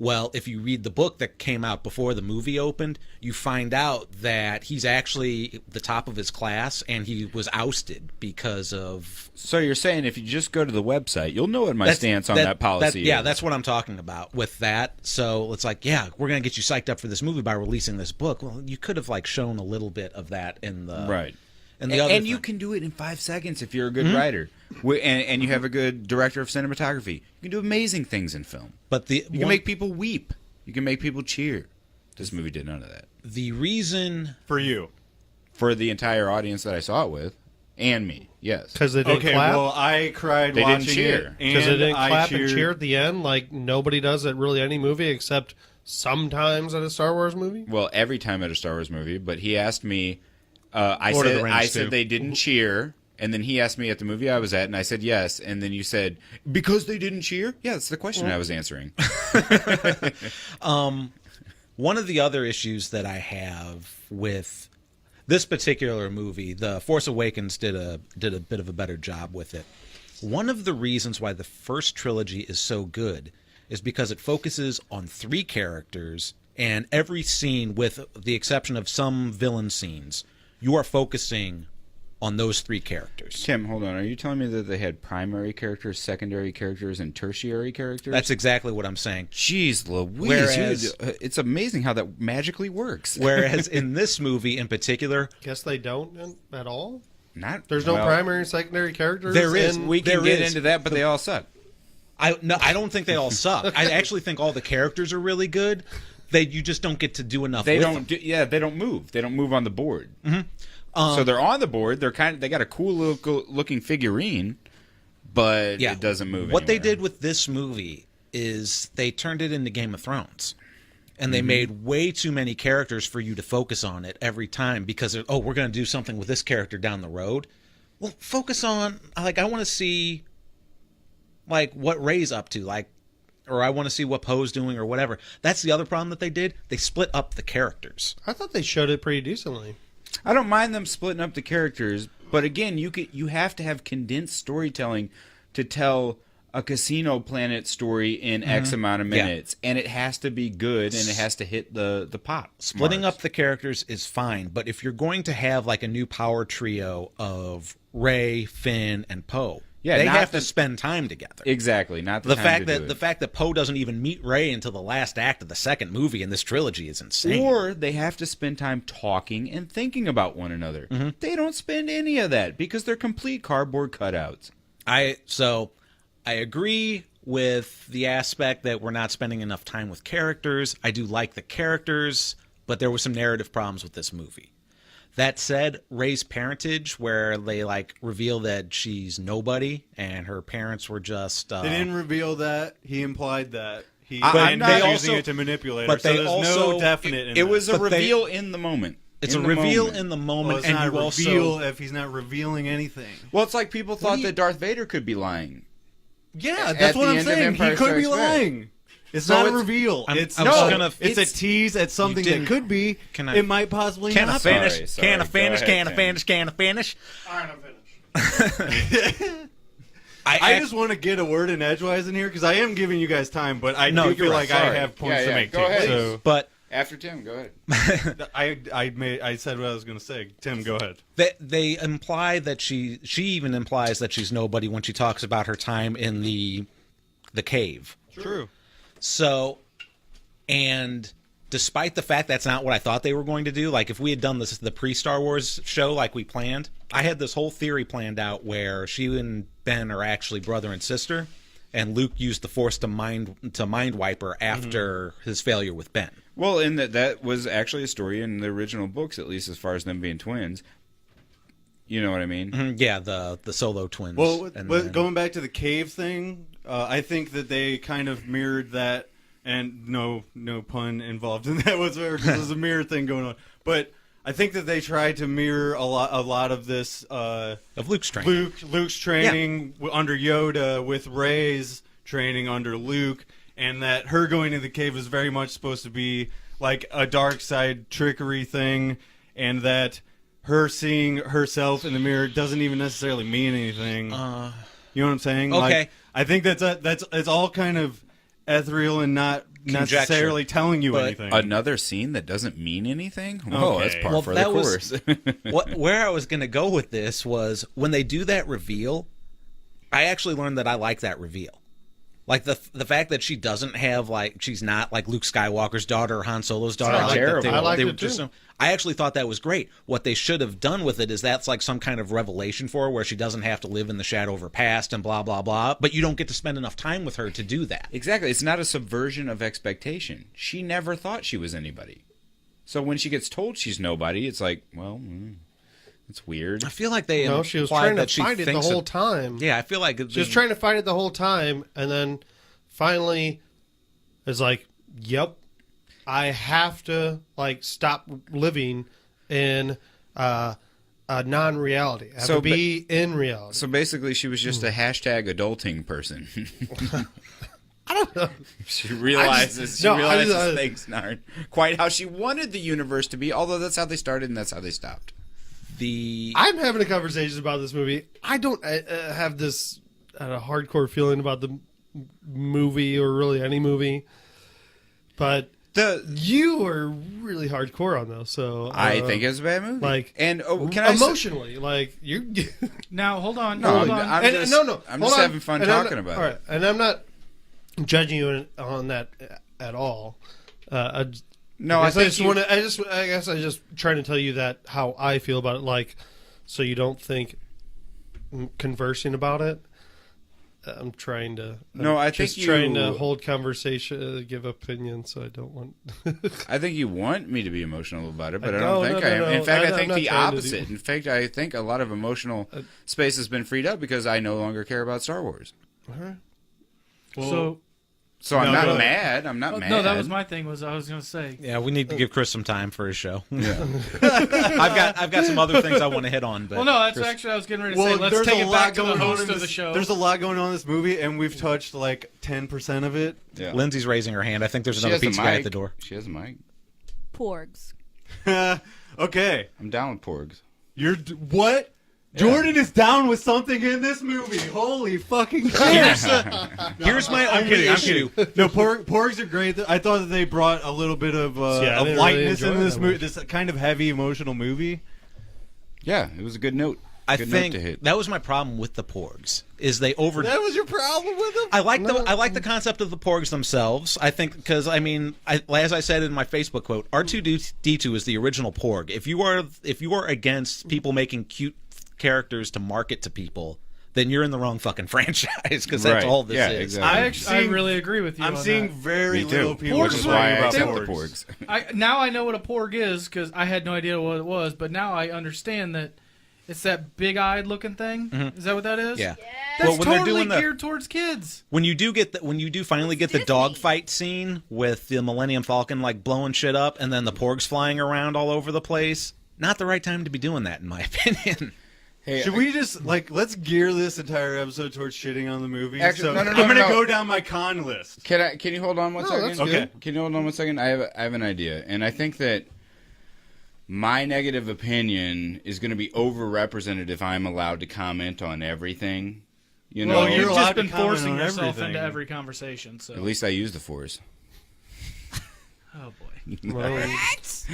Well, if you read the book that came out before the movie opened, you find out that he's actually the top of his class and he was ousted because of... So you're saying if you just go to the website, you'll know what my stance on that policy is. Yeah, that's what I'm talking about with that. So it's like, yeah, we're going to get you psyched up for this movie by releasing this book. Well, you could have like shown a little bit of that in the... Right. And the other and you thing. can do it in 5 seconds if you're a good writer. And you have a good director of cinematography. You can do amazing things in film. But You can make people weep. You can make people cheer. This movie did none of that. the reason... For you. For the entire audience that I saw it with, and me, yes. Because they didn't Okay, clap. well, I cried They didn't watching cheer. it. Because they and didn't I clap and cheered- cheer at the end, like nobody does at really any movie except sometimes at a Star Wars movie. Well, every time at a Star Wars movie, but he asked me. I Lord of the Rings, I too. said they didn't cheer, and then he asked me at the movie I was at, and I said yes, and then you said because they didn't cheer. Yeah, that's the question I was answering. One of the other issues that I have with this particular movie, The Force Awakens did a bit of a better job with it. One of the reasons why the first trilogy is so good is because it focuses on 3 characters, and every scene, with the exception of some villain scenes, you are focusing on those 3 characters. Tim, hold on. Are you telling me that they had primary characters, secondary characters, and tertiary characters? That's exactly what I'm saying. Jeez Louise. Whereas- it's amazing how that magically works. Whereas in this movie in particular, Guess they don't at all. Not There's no well, primary and secondary characters. There is. in- We can There get is. into that, but they all suck. I don't think they all suck. I actually think all the characters are really good. You just don't get to do enough. They with don't. them. They don't move. They don't move on the board. So they're on the board. They got a cool looking figurine, but it doesn't move. What they anywhere. did with this movie is they turned it into Game of Thrones, and they Mm-hmm. made way too many characters for you to focus on it every time because we're going to do something with this character down the road. Well, focus on I want to see like what Rey's up to, like, or I want to see what Poe's doing or whatever. That's the other problem that they did. They split up the characters. I thought they showed it pretty decently. I don't mind them splitting up the characters, but again, you have to have condensed storytelling to tell a Casino Planet story in X amount of minutes, and it has to be good, and it has to hit the pop. Splitting marks. up the characters is fine, but if you're going to have like a new power trio of Rey, Finn, and Poe, they not have the- to spend time together. Exactly, not the, The time fact to that do it. the fact that Poe doesn't even meet Rey until the last act of the second movie in this trilogy is insane. Or they have to spend time talking and thinking about one another. They don't spend any of that because they're complete cardboard cutouts. I agree with the aspect that we're not spending enough time with characters. I do like the characters, but there were some narrative problems with this movie. That said, Rey's parentage, where they like reveal that she's nobody and her parents were just They didn't reveal that. He implied that. He I'm not- was they using also- it to manipulate but her. So they there's also- no definite in It that. was a But they- reveal in the moment. it's In a the reveal moment. in the Well, moment, it's and not you a also reveal if he's not revealing anything. Well, it's like people thought that Darth Vader could be lying. Yeah, At that's what the I'm end of saying. Empire He could be Strikes Back. lying. It's So not a it's- reveal. I'm It's just gonna- it's a tease at something that didn't- could be. Can I- It might possibly can I not be. finish? Sorry, Can I go finish? ahead, Can I Tim. finish? Can I finish? All right, I'm finished. I just want to get a word in edgewise in here because I am giving you guys time, but I No, do you're feel right. like I Sorry. have points Yeah, to yeah, make go too. ahead. So But After Tim, go ahead. I said what I was going to say. Tim, go ahead. they imply that she even implies that she's nobody when she talks about her time in the cave. True. So, and despite the fact that's not what I thought they were going to do, like if we had done the pre-Star Wars show like we planned, I had this whole theory planned out where she and Ben are actually brother and sister, and Luke used the Force to mind wipe her after his failure with Ben. Well, and that was actually a story in the original books, at least as far as them being twins. You know what I mean? Yeah, the Solo twins. Well, and but then- going back to the cave thing, I think that they kind of mirrored that, and no pun involved in that whatsoever because there's a mirror thing going on. But I think that they tried to mirror a lot of this of Luke's training. Luke's training under Yoda with Rey's training under Luke, and that her going to the cave is very much supposed to be like a dark side trickery thing, and that her seeing herself in the mirror doesn't even necessarily mean anything. You know what I'm saying? Okay. Like, I think that's it's all kind of ethereal and not Conjecture. necessarily telling you But anything. Another scene that doesn't mean anything? Oh, Okay. that's par Well, for that the was- course. Where I was going to go with this was when they do that reveal, I actually learned that I like that reveal. Like the fact that she doesn't have she's not like Luke Skywalker's daughter or Han Solo's daughter. not terrible. I liked they it were just too. I actually thought that was great. What they should have done with it is that's like some kind of revelation for her where she doesn't have to live in the shadow of her past and blah blah blah. But you don't get to spend enough time with her to do that. Exactly. It's not a subversion of expectation. She never thought she was anybody. So when she gets told she's nobody, it's like, well, it's weird. I feel like they No, she was implied trying to that she fight it the thinks whole of- time. Yeah, I feel like She was trying to fight it the whole time, and then finally is like, yep, I have to stop living in a non-reality. I have So to be in reality. So basically, she was just a hashtag adulting person. I don't know. She realizes I just- things aren't quite how she wanted the universe to be, although that's how they started and that's how they stopped. I'm having a conversation about this movie. I don't have this hardcore feeling about the movie or really any movie, but you are really hardcore on those. So I think it's a bad movie. Can I emotionally, you. Now hold on, No, hold on. I'm And, just, no, I'm hold just on. having fun And I'm talking not- about all it. right, and I'm not judging you on that at all. No, I I think just want to. I guess I just trying to tell you that how I feel about it, so you don't think conversing about it. I'm trying to. No, I just think trying you- to hold conversation, give opinions. So I don't want. I think you want me to be emotional about it, but I No, don't think no, I am. no, In fact, I'm I think not the trying to opposite. do- In fact, I think a lot of emotional space has been freed up because I no longer care about Star Wars. Well, So So I'm No, not go ahead. mad. I'm not mad. No, that was my thing. I was going to say. Yeah, we need to give Chris some time for his show. Yeah. I've got some other things I want to hit on. But Well, no, that's Chris- actually I was getting ready to say. Let's take it back to the host of the show. There's a lot going on in this movie, and we've touched like 10% of it. Yeah. Lindsay's raising her hand. I think there's She another has a pizza guy mic. at the door. She has a mic. Porgs. Okay, I'm down with porgs. what? Jordan is down with something in this movie. Holy fucking shit! Here's my only issue. No, porgs are great. I thought that they brought a little bit of, I didn't really lightness enjoy into this that movie. much. This kind of heavy, emotional movie. Yeah, it was a good note. I Good note think to hit. that was my problem with the Porgs. Is they over. That was your problem with them? I like the concept of the Porgs themselves. I think because as I said in my Facebook quote, R2D2 is the original Porg. If you are against people making cute characters to market to people, then you're in the wrong fucking franchise because that's Right. all this Yeah, is. exactly. I really agree with you. I'm on seeing that. very Me too. little people. Which is Porgs why I were- accept they the were- porgs. Now I know what a porg is because I had no idea what it was, but now I understand that it's that big-eyed looking thing. Is that what that is? Yeah. That's Well, when they're totally doing the- geared towards kids. When you do finally get the Disney. dogfight scene with the Millennium Falcon like blowing shit up and then the Porgs flying around all over the place, not the right time to be doing that in my opinion. Hey, Should we just let's gear this entire episode towards shitting on the movie? Actually, no, I'm no, gonna no. go down my con list. Can you hold on one No, second? that's Okay. good. Can you hold on 1 second? I have an idea, and I think that my negative opinion is going to be overrepresented if I'm allowed to comment on everything. You know, Well, you're you've allowed just to been comment forcing on yourself everything. into every conversation. So, at least I use the Force. oh boy.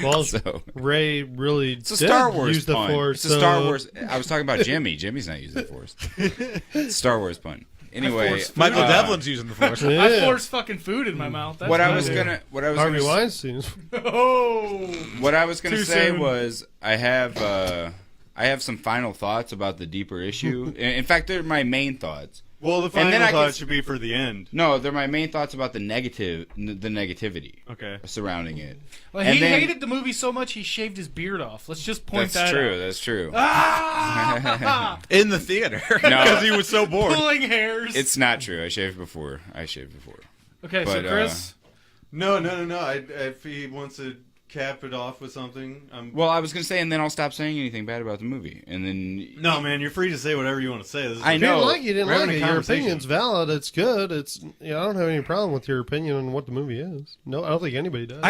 Well, So Ray really it's a did Star Wars use the pun. Force. It's a Star Wars. I was talking about Jimmy. Jimmy's not using the Force. It's Star Wars pun. Anyway, forced Michael uh, Devlin's using the Force. I Yeah. forced fucking food in my mouth. That's what I what was do. gonna Harvey Weinstein. Oh. What I was going to Too say soon. was I have some final thoughts about the deeper issue. In fact, they're my main thoughts. Well, the And then final I thought can- should be for the end. No, they're my main thoughts about the negativity Okay. surrounding it. Well, And he then- hated the movie so much he shaved his beard off. Let's just point That's that true. out. That's true. Ah! In the theater No. because he was so bored. Pulling hairs. It's not true. I shaved before. Okay, so but, Chris. No. If he wants to cap it off with something, Well, I was going to say, and then I'll stop saying anything bad about the movie. And then no, man, you're free to say whatever you want to say. This is I If you know. didn't like it, you didn't We're like having it. a Your conversation. opinion's valid. It's good. I don't have any problem with your opinion on what the movie is. No, I don't think anybody does.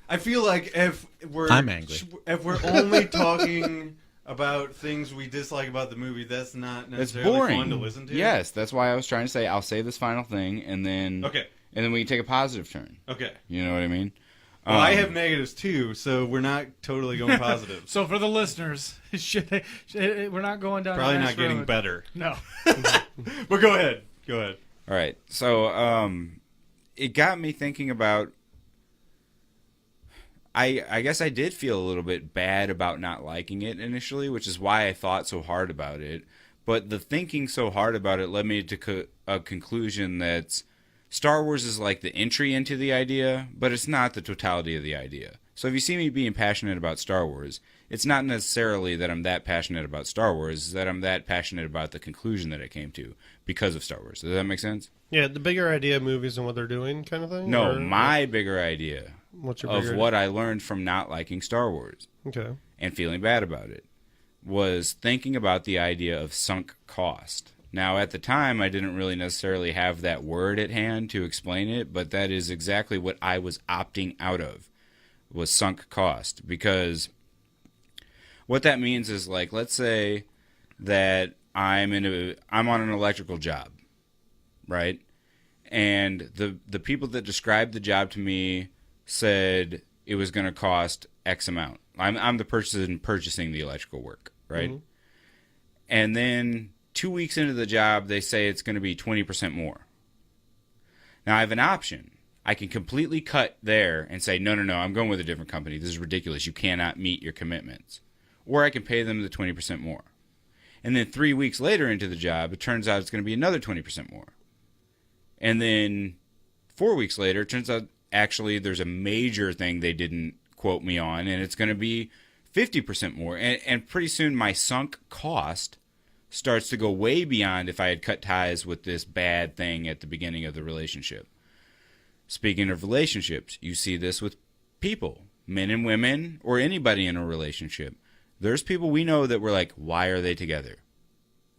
I feel like if we're I'm angry. if we're only talking about things we dislike about the movie, that's not That's necessarily boring. fun to listen to. Yes, that's why I was trying to say I'll say this final thing, and then Okay. and then we can take a positive turn. Okay. You know what I mean? Well, I have negatives too, so we're not totally going positive. So for the listeners, we're not going down. Probably a not nice getting road. better. No. But go ahead. Go ahead. All right. So it got me thinking about. I guess I did feel a little bit bad about not liking it initially, which is why I thought so hard about it. But the thinking so hard about it led me to a conclusion that Star Wars is like the entry into the idea, but it's not the totality of the idea. So if you see me being passionate about Star Wars, it's not necessarily that I'm that passionate about Star Wars, it's that I'm that passionate about the conclusion that I came to because of Star Wars. Does that make sense? yeah, the bigger idea of movies and what they're doing, kind of thing. No, Or my bigger idea what's your of bigger what I learned from not liking Star Wars Okay. and feeling bad about it was thinking about the idea of sunk cost. Now, at the time, I didn't really necessarily have that word at hand to explain it, but that is exactly what I was opting out of, was sunk cost. Because what that means is, like, let's say that I'm on an electrical job, right? And the people that described the job to me said it was going to cost X amount. I'm the person purchasing the electrical work, right? Mhm. And then 2 weeks into the job, they say it's going to be 20% more. Now, I have an option. I can completely cut there and say, no, I'm going with a different company. This is ridiculous. You cannot meet your commitments. Or I can pay them the 20% more. And then 3 weeks later into the job, it turns out it's going to be another 20% more. And then 4 weeks later, it turns out actually there's a major thing they didn't quote me on, and it's going to be 50% more. And pretty soon my sunk cost starts to go way beyond if I had cut ties with this bad thing at the beginning of the relationship. Speaking of relationships, you see this with people, men and women, or anybody in a relationship. There's people we know that we're like, why are they together?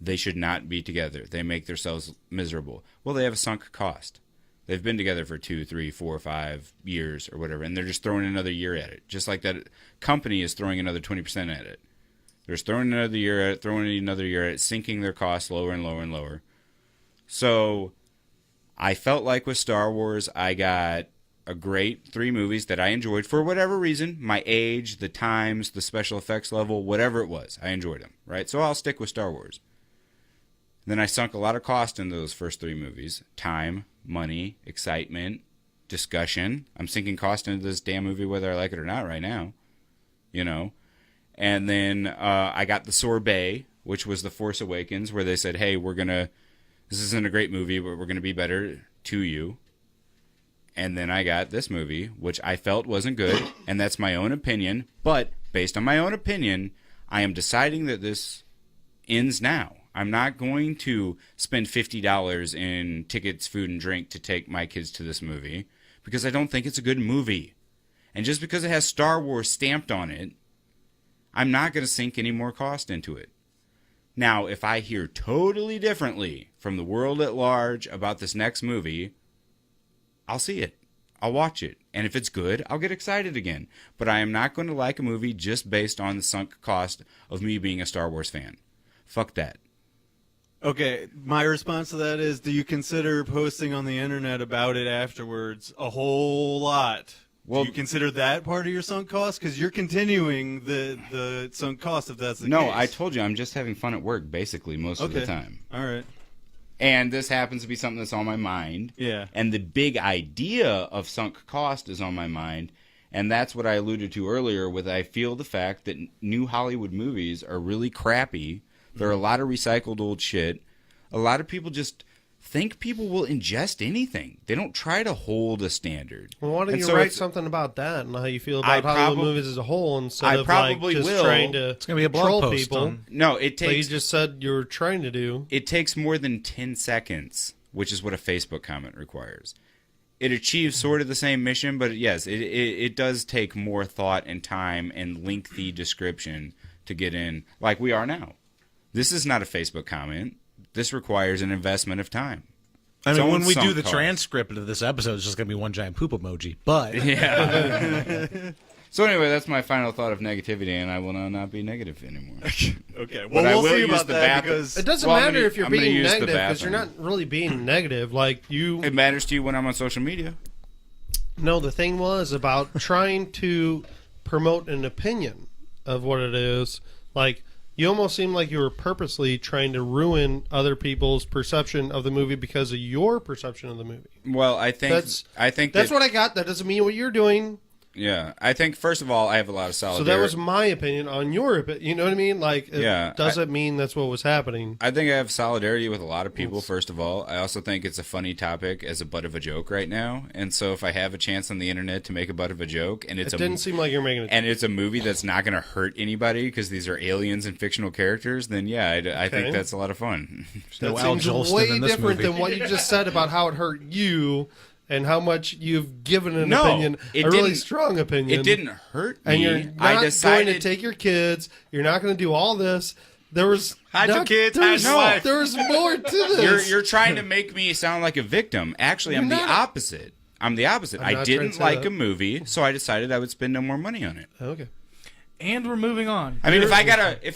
They should not be together. They make themselves miserable. Well, they have a sunk cost. They've been together for 2, 3, 4, 5 years or whatever, and they're just throwing another year at it. Just like that company is throwing another 20% at it. They're just throwing another year at it, throwing another year at it, sinking their costs lower and lower and lower. So I felt like with Star Wars, I got a great 3 movies that I enjoyed for whatever reason. My age, the times, the special effects level, whatever it was. I enjoyed them, right? So I'll stick with Star Wars. Then I sunk a lot of cost into those first 3 movies. Time, money, excitement, discussion. I'm sinking cost into this damn movie whether I like it or not right now. You know? And then I got the sorbet, which was The Force Awakens, where they said, hey, this isn't a great movie, but we're going to be better to you. And then I got this movie, which I felt wasn't good, and that's my own opinion. But based on my own opinion, I am deciding that this ends now. I'm not going to spend $50 in tickets, food, and drink to take my kids to this movie because I don't think it's a good movie. And just because it has Star Wars stamped on it, I'm not going to sink any more cost into it. Now, if I hear totally differently from the world at large about this next movie, I'll see it. I'll watch it. And if it's good, I'll get excited again. But I am not going to like a movie just based on the sunk cost of me being a Star Wars fan. Fuck that. Okay, my response to that is, do you consider posting on the internet about it afterwards a whole lot? Well, do you consider that part of your sunk cost? Because you're continuing the sunk cost if that's the case. No, I told you I'm just having fun at work, basically, most of the time. All right. And this happens to be something that's on my mind. Yeah. And the big idea of sunk cost is on my mind. And that's what I alluded to earlier with I feel the fact that new Hollywood movies are really crappy. There are a lot of recycled old shit. A lot of people just think people will ingest anything. They don't try to hold a standard. Well, why don't you write something about that and how you feel about Hollywood movies as a whole instead of just trying to it's gonna be a blog troll post people? No, it takes. Like you just said you were trying to do. It takes more than 10 seconds, which is what a Facebook comment requires. It achieves sort of the same mission, but yes, it does take more thought and time and lengthy description to get in, like we are now. This is not a Facebook comment. This requires an investment of time. I mean, when we do sunk the cost. transcript of this episode, it's just going to be one giant poop emoji. But Yeah. So anyway, that's my final thought of negativity, and I will now not be negative anymore. Okay. But Well, I we'll will see use about the that bathroom. because It doesn't Well, I'm matter gonna- if you're I'm gonna being use the negative because you're not bathroom. really being negative. Like you. It matters to you when I'm on social media. No, the thing was about trying to promote an opinion of what it is. Like, you almost seemed like you were purposely trying to ruin other people's perception of the movie because of your perception of the movie. Well, I think That's that, what I got. That doesn't mean what you're doing. Yeah, I think first of all, I have a lot of So solidarity. that was my opinion on your opinion. You know what I mean? Like, it Yeah, doesn't mean that's what was happening. I think I have solidarity with a lot of people, first of all. I also think it's a funny topic as a butt of a joke right now. And so if I have a chance on the internet to make a butt of a joke, and It didn't seem like you're making and it's a movie that's not going to hurt anybody because these are aliens and fictional characters, then yeah, I think that's a lot of fun. no That Al seems Jolson way in this different movie. than what you just said about how it hurt you and how much you've given an No, opinion, it a really didn't- strong opinion. It didn't hurt me. And you're not I going decided to take your kids. You're not going to do all this. There was Hide your kids, hide there's- your wife. There's more to this. You're trying to make me sound like a victim. Actually, I'm You're the not. opposite. I'm the opposite. I'm I not trying didn't to say like that. a movie, so I decided I would spend no more money on it. Okay. And we're moving on. I mean, if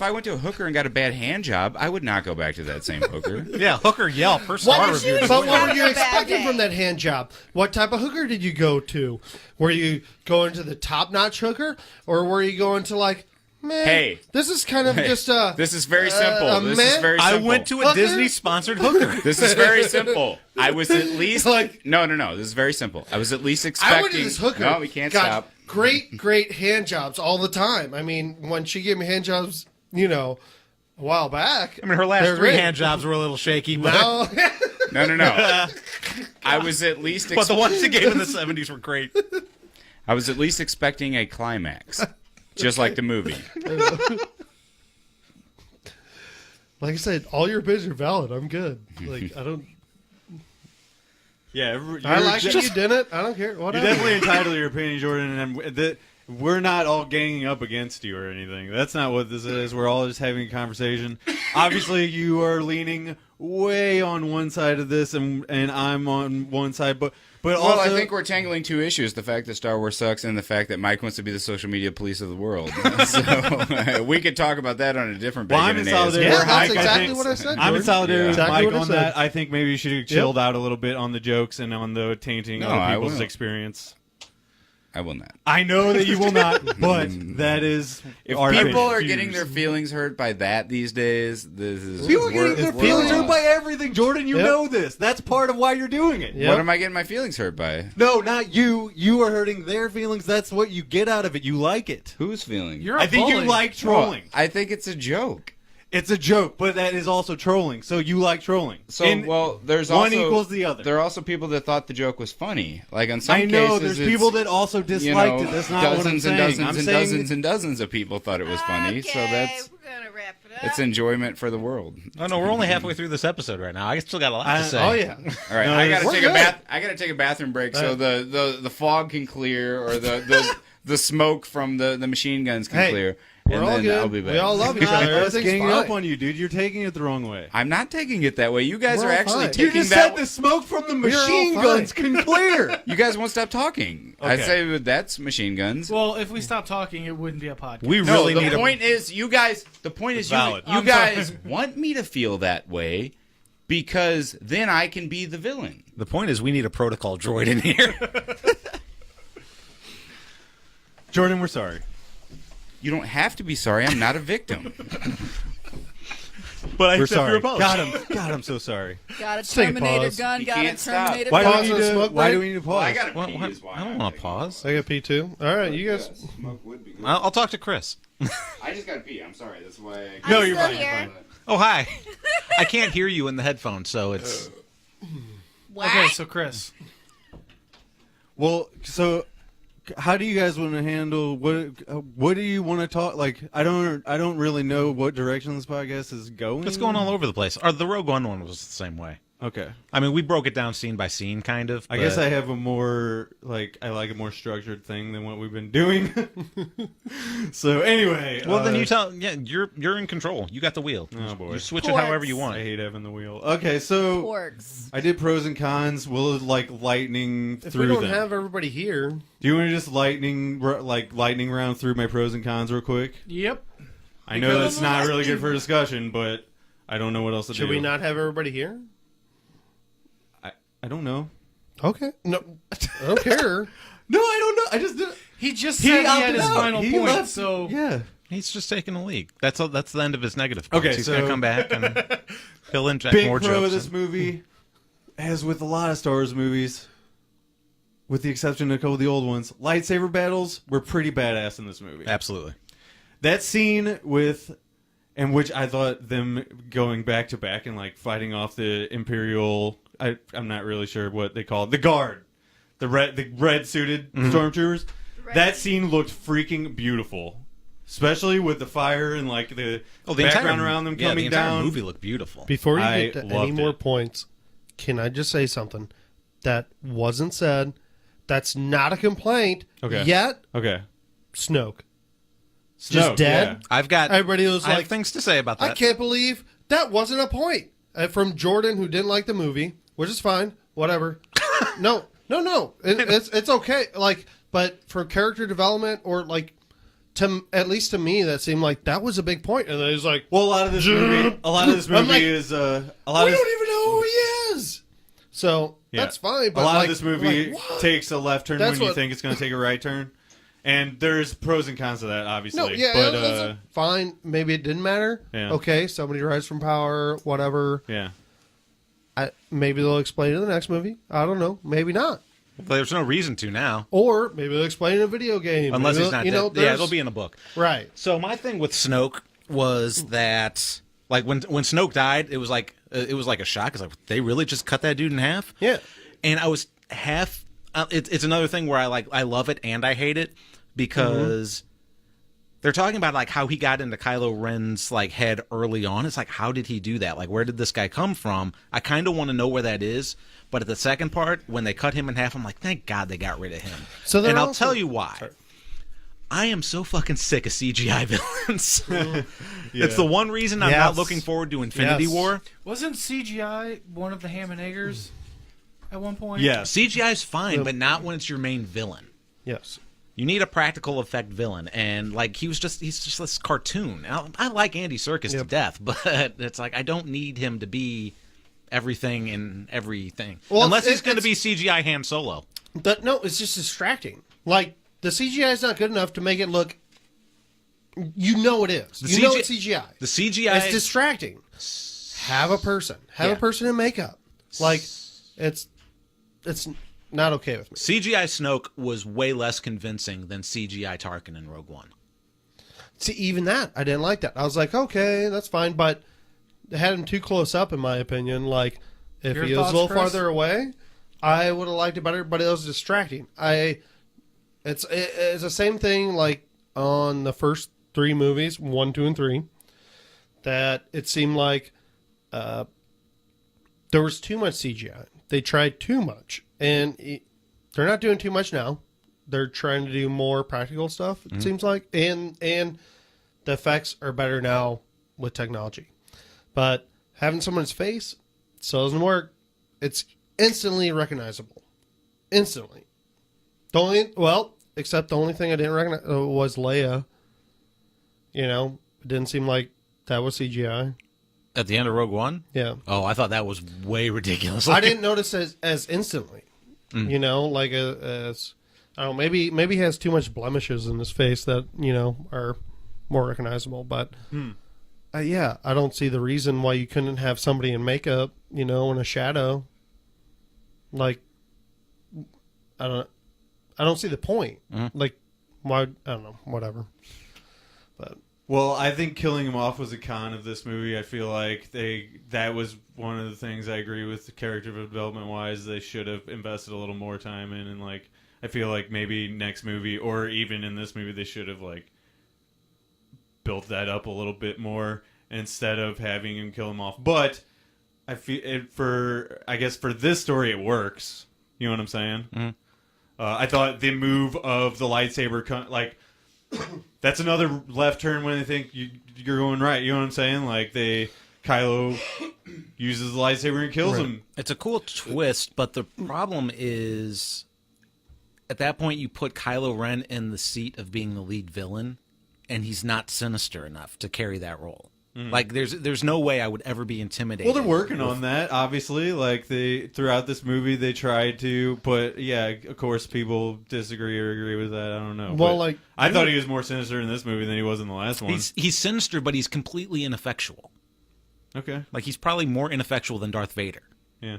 I went to a hooker and got a bad hand job, I would not go back to that same hooker. Yeah, Hooker Yelp. Her What star did you review. But what were Having you a bad expecting day. from that hand job? What type of hooker did you go to? Were you going to the top-notch hooker, or were you going to like, man, Hey. this is kind of just a. This is very simple. a This man- is very I simple. went to a Hooker? Disney-sponsored hooker. This is very simple. I was at least Like- no. This is very simple. I was at least expecting. I went to this hooker. No, we can't got stop. Great hand jobs all the time. I mean, when she gave me hand jobs, a while back. I mean, her last they're three great. hand jobs were a little shaky, but, Now, No. I was at least. but the ones she gave in the 70s were great. I was at least expecting a climax, just like the movie. like I said, all your bids are valid. I'm good. Like I don't. Yeah, I like it. You didn't. I don't care. You're Whatever. definitely entitled to your opinion, Jordan, and we're not all ganging up against you or anything. That's not what this is. We're all just having a conversation. Obviously, you are leaning way on one side of this, and I'm on one side, but Well, also, I think we're tangling two issues: the fact that Star Wars sucks, and the fact that Mike wants to be the social media police of the world. So we could talk about that on a different page. Well, I'm in solidarity. Yeah, with that's Mike, I exactly think. what I said. I'm in Jordan. solidarity with Exactly Mike what I on said. that. I think maybe you should have chilled out a little bit on the jokes and on the tainting No, other I people's will. experience. I will not. I know that you will not, but that is If our people opinion. are getting their feelings hurt by that these days, this is People are getting their feelings hurt by everything, Jordan. You Yep. know this. That's part of why you're doing it. Yep. What am I getting my feelings hurt by? No, not you. You are hurting their feelings. That's what you get out of it. You like it. Whose feelings? You're a I think bully. you like trolling. Well, I think it's a joke. It's a joke, but that is also trolling. So you like trolling. So, And well, there's one also, equals the other. There are also people that thought the joke was funny. Like on some I know cases, there's it's, people that also disliked you know, it. That's not what I'm dozens saying. and dozens I'm and saying dozens and dozens of people thought it was funny. So that's we're gonna wrap it up. it's enjoyment for the world. Oh no, we're only halfway through this episode right now. I still got a lot to say. Oh yeah. All right, No, I gotta we're take a good. bath. I gotta take a bathroom break so the fog can clear or the smoke from the machine guns can Hey, clear. We're And all then good. I'll be back. We all love each Not other. us Everything's ganging fine. up on you, dude. You're taking it the wrong way. I'm not taking it that way. You guys We're are all actually fine. You taking just that. said the smoke from the We're all machine fine. guns can clear. You guys won't stop talking. I'd Okay. say that's machine guns. Well, if we stop talking, it wouldn't be a podcast. We No, really the need point is, you guys. The point is, valid. you I'm guys want me to feel that way because then I can be the villain. The point is, we need a protocol droid in here. Jordan, we're sorry. You don't have to be sorry. I'm not a victim. But We're sorry. God, I'm so sorry. Got a take a Terminator pause. gun. You Got a can't stop. Terminator Why gun. do Pause we and need to? smoke Why do break? we need to pause? I don't want to pause. I got P2. All right, you guys. Smoke would be good. I'll talk to Chris. I just got to pee. I'm sorry. That's why. No, I'm you're still fine. here. You're fine. Oh hi. I can't hear you in the headphones, so it's. What? Okay, so Chris, Well, so how do you guys want to handle what do you want to talk like I don't really know what direction this podcast is going. It's going all over the place. Or the Rogue One was the same way. Okay. I mean, we broke it down scene by scene, kind of. I guess but- I have a more I like a more structured thing than what we've been doing. So anyway, Well, then you tell. Yeah, you're in control. You got the wheel. Oh, boy. You switch it Ports. however you I want. hate having the wheel. Okay, so Porks. I did pros and cons. We'll lightning If through we don't them. have everybody here, Do you want to just lightning round through my pros and cons real quick? yep. I know that's not really good for discussion, but I don't know what else to do. should we not have everybody here? I don't know. Okay. No, I don't care. No, I don't know. I just did. He just said he had opted his out. final He point. left. So Yeah. He's just taking the lead. That's the end of his negative points. Okay, He's so- gonna come back and he'll inject Big more pro jokes. of this movie, as with a lot of Star Wars movies, with the exception of a couple of the old ones, lightsaber battles were pretty badass in this movie. Absolutely. That scene in which I thought them going back to back and fighting off the Imperial. I'm not really sure what they call it. The guard, the red suited stormtroopers. That scene looked freaking beautiful, especially with the fire and the background around them coming the entire down. movie looked beautiful. Before you I get to any loved more it. points, can I just say something that wasn't said? That's not a complaint. Okay. Yet, Okay, Snoke. Snoke, Just dead? I've got. Everybody was I have like, things to say about that. I can't believe that wasn't a point. From Jordan, who didn't like the movie, which is fine. Whatever. No. It's okay. But for character development or at least to me, that seemed like that was a big point. And then he's like, Well, a lot of this movie I'm like, is a we lot of don't even know who he is. So yeah. that's fine. But a lot of this movie what? takes a left turn That's when you what- think it's going to take a right turn, and there's pros and cons to that, obviously. No, yeah, but that's fine. Maybe it didn't matter. Yeah. Okay, somebody rises from power, whatever. yeah, Maybe they'll explain it in the next movie. I don't know. Maybe not. There's no reason to now, Or maybe they'll explain it in a video game. unless Maybe he's not they'll- dead. Yeah, there's- it'll be in a book. right. So my thing with Snoke was that, when Snoke died, it was like a shock. It's like they really just cut that dude in half. Yeah. And I was it's another thing where I love it and I hate it because They're talking about like how he got into Kylo Ren's like head early on. It's like, how did he do that? Like, where did this guy come from? I kind of want to know where that is. But at the second part, when they cut him in half, I'm like, thank God they got rid of him. So and I'll also- tell you why. Sorry. I am so fucking sick of CGI villains. Yeah. It's the one reason I'm Yes. not looking forward to Infinity Yes. War. Wasn't CGI one of the Ham and Eggers at one point? Yes. CGI is fine, but not when it's your main villain. Yes. You need a practical effect villain, and like he's just this cartoon. I like Andy Serkis to Yep. death, but it's like I don't need him to be everything in everything, Well, unless he's it- going to be it's- CGI Han Solo. No, it's just distracting. Like, the CGI is not good enough to make it look... You know it is. The You know CGI it's CGI. The CGI It's distracting. Have a person. Have Yeah. a person in makeup. Like, it's not okay with me. CGI Snoke was way less convincing than CGI Tarkin in Rogue One. See, even that, I didn't like that. I was like, okay, that's fine, but they had him too close up, in my opinion. Like, if Your he was thoughts, a little Chris? farther away, I would have liked it better, but it was distracting. It's the same thing, like, on the first 3 movies, 1, 2, and 3, that it seemed like there was too much CGI. They tried too much, and they're not doing too much now. They're trying to do more practical stuff, it seems like, and the effects are better now with technology. But having someone's face still doesn't work. It's instantly recognizable, instantly. Except the only thing I didn't recognize was Leia. You know, it didn't seem like that was CGI. At the end of Rogue One? Yeah. Oh, I thought that was way ridiculous. I didn't notice as instantly. You know, like as I don't know, maybe he has too much blemishes in his face that, you know, are more recognizable. But yeah, I don't see the reason why you couldn't have somebody in makeup, you know, in a shadow. Like, I don't see the point. Like, why? I don't know. Whatever. But Well, I think killing him off was a con of this movie. I feel like that was one of the things I agree with the character development wise. They should have invested a little more time in, and like I feel like maybe next movie or even in this movie they should have like built that up a little bit more instead of having him kill him off. But I feel I guess for this story it works. You know what I'm saying? I thought the move of the lightsaber like. That's another left turn when they think you're going right. You know what I'm saying? Like Kylo uses the lightsaber and kills him. It's a cool twist, but the problem is at that point you put Kylo Ren in the seat of being the lead villain, and he's not sinister enough to carry that role. Like there's no way I would ever be intimidated. Well, they're working on that, obviously. Like throughout this movie, they tried to put. Yeah, of course, people disagree or agree with that. I don't know. Well, But like, I thought he was more sinister in this movie than he was in the last one. He's sinister, but he's completely ineffectual. Okay. Like he's probably more ineffectual than Darth Vader. Yeah.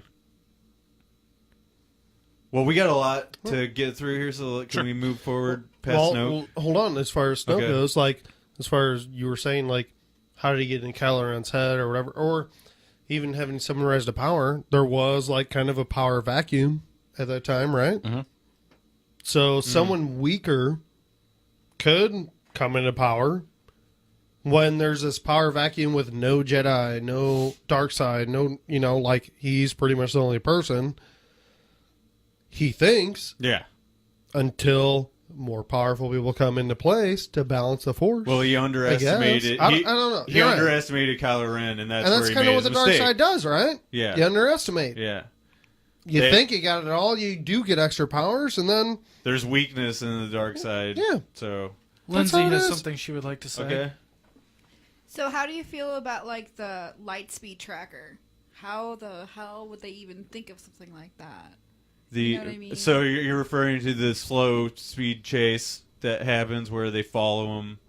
Well, we got a lot to get through here, so can we move forward past Snoke? well, hold on. As far as Snoke Okay. goes, like, as far as you were saying, like, how did he get in Kylo Ren's head or whatever, or even having someone rise to power, there was, like, kind of a power vacuum at that time, right? Mhm. So someone weaker could come into power when there's this power vacuum with no Jedi, no dark side, no, you know, like, he's pretty much the only person. He thinks Yeah. until more powerful people come into place to balance the force. Well, he underestimated. I don't know. He You're right. underestimated Kylo Ren, and that's and that's where he kind made of what his the dark mistake. side does, right? Yeah. You underestimate. Yeah. You They- think you got it all, you do get extra powers, and then There's weakness in the dark side. Yeah. So Lindsay how it has is. something she would like to say. okay. So how do you feel about like the light speed tracker? How the hell would they even think of something like that? You know what I mean? So you're referring to the slow speed chase that happens where they follow him.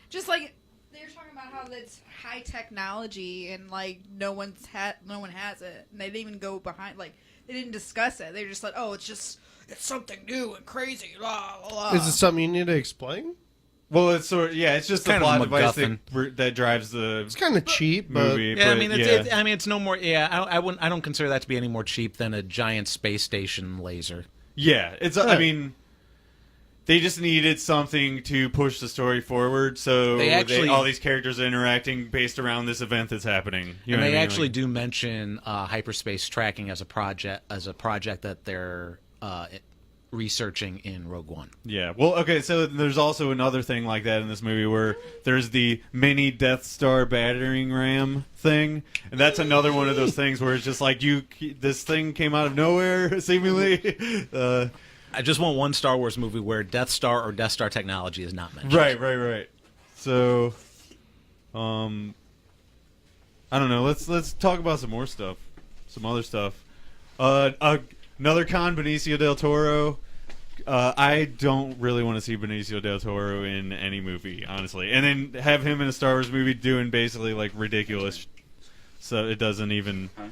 Just like they're talking about how that's high technology and like no one has it, and they didn't even go behind, like they didn't discuss it. They're just like, oh, it's something new and crazy. Blah, blah, blah. is it something you need to explain? Well, it's it's just the kind of plot device MacGuffin. that drives the It's kind of cheap, but movie. Yeah, but, I mean, it's no more. Yeah, I don't consider that to be any more cheap than a giant space station laser. yeah. It's I mean, They just needed something to push the story forward, so all these characters are interacting based around this event that's happening. You know and what they I mean? actually do mention hyperspace tracking as a project that they're researching in Rogue One. Yeah. Well, okay, so there's also another thing like that in this movie where there's the mini Death Star battering ram thing, and that's another one of those things where it's just like this thing came out of nowhere, seemingly. I just want one Star Wars movie where Death Star or Death Star technology is not mentioned. Right. So, I don't know. Let's talk about some more stuff, some other stuff. Another con, Benicio del Toro. I don't really want to see Benicio del Toro in any movie, honestly. And then have him in a Star Wars movie doing basically like ridiculous. So it doesn't even. You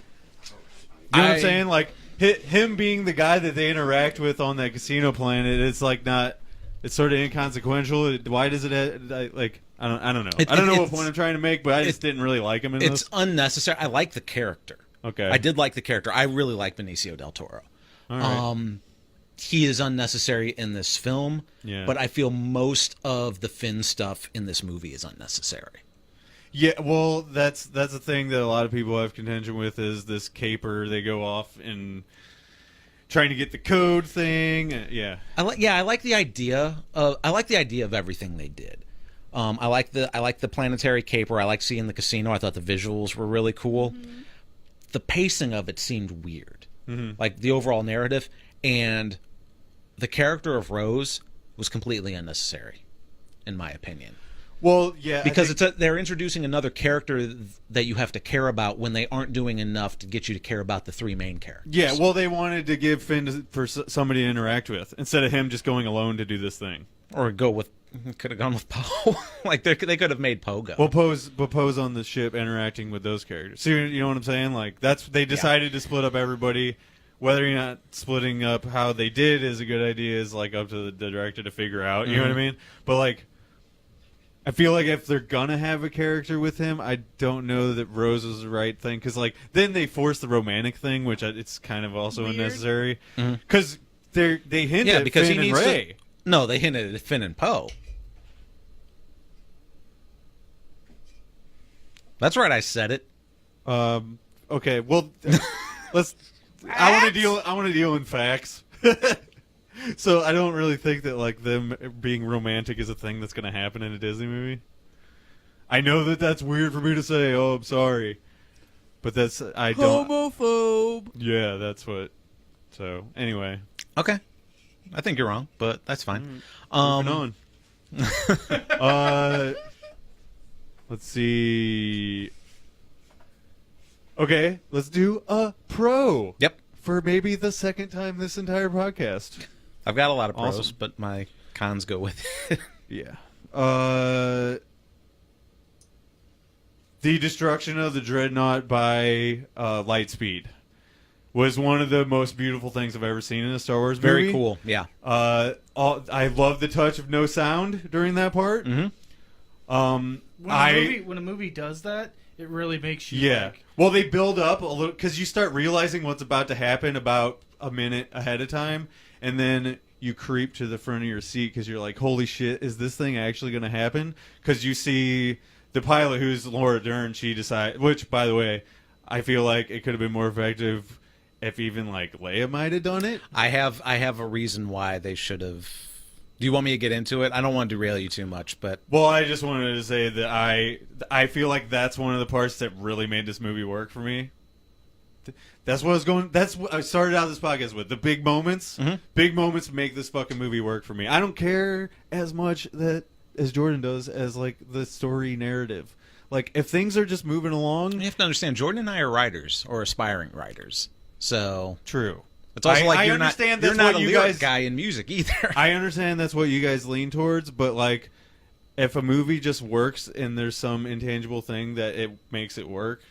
know what I'm saying? Like him being the guy that they interact with on that casino planet. It's like not. It's sort of inconsequential. Why does it like? I don't know. I don't know what point I'm trying to make, but I just didn't really like him in this. It's unnecessary. I like the character. Okay. I did like the character. I really like Benicio del Toro. All right. He is unnecessary in this film, but I feel most of the Finn stuff in this movie is unnecessary. Yeah, well, that's the thing that a lot of people have contention with is this caper. They go off and trying to get the code thing. Yeah, I like the idea of everything they did. I like the planetary caper. I like seeing the casino. I thought the visuals were really cool. Mm-hmm. The pacing of it seemed weird, like the overall narrative, and the character of Rose was completely unnecessary, in my opinion. Well, yeah, because they're introducing another character that you have to care about when they aren't doing enough to get you to care about the three main characters. Yeah, well, they wanted to give Finn for somebody to interact with instead of him just going alone to do this thing. Or could have gone with Poe. Like they could have made Poe go. Well, Poe's on the ship interacting with those characters. So you know what I'm saying? Like they decided to split up everybody. Whether you're not splitting up how they did is a good idea is like up to the director to figure out. You know what I mean? But like, I feel like if they're gonna have a character with him, I don't know that Rose is the right thing because like then they force the romantic thing, which it's kind of also unnecessary because they hint at Finn and Rey. No, they hinted at Finn and Poe. That's right, I said it. Okay, well, let's. I want to deal in facts. So I don't really think that like them being romantic is a thing that's going to happen in a Disney movie. I know that that's weird for me to say. Oh, I'm sorry, but I don't. Homophobe. Yeah, that's what. So anyway. Okay, I think you're wrong, but that's fine. Moving on. Let's see. Okay, let's do a pro. Yep. For maybe the second time this entire podcast. I've got a lot of pros, Awesome. but my cons go with it. Yeah. The destruction of the Dreadnought by Lightspeed was one of the most beautiful things I've ever seen in a Star Wars movie. Very cool, yeah. I love the touch of no sound during that part. When a movie does that, it really makes you like... Well, they build up a little because you start realizing what's about to happen about a minute ahead of time, and then you creep to the front of your seat because you're like, holy shit, is this thing actually going to happen? Because you see the pilot, who's Laura Dern, she decides, which, by the way, I feel like it could have been more effective if even like Leia might have done it. I have a reason why they should have. Do you want me to get into it? I don't want to derail you too much, but I just wanted to say that I feel like that's one of the parts that really made this movie work for me. That's what I was going. That's what I started out this podcast with. The big moments. Big moments make this fucking movie work for me. I don't care as much as Jordan does as like the story narrative. Like if things are just moving along, you have to understand. Jordan and I are writers or aspiring writers, so true. It's also like you're not a lyric guy in music either. I understand that's what you guys lean towards, but like, if a movie just works and there's some intangible thing that it makes it work,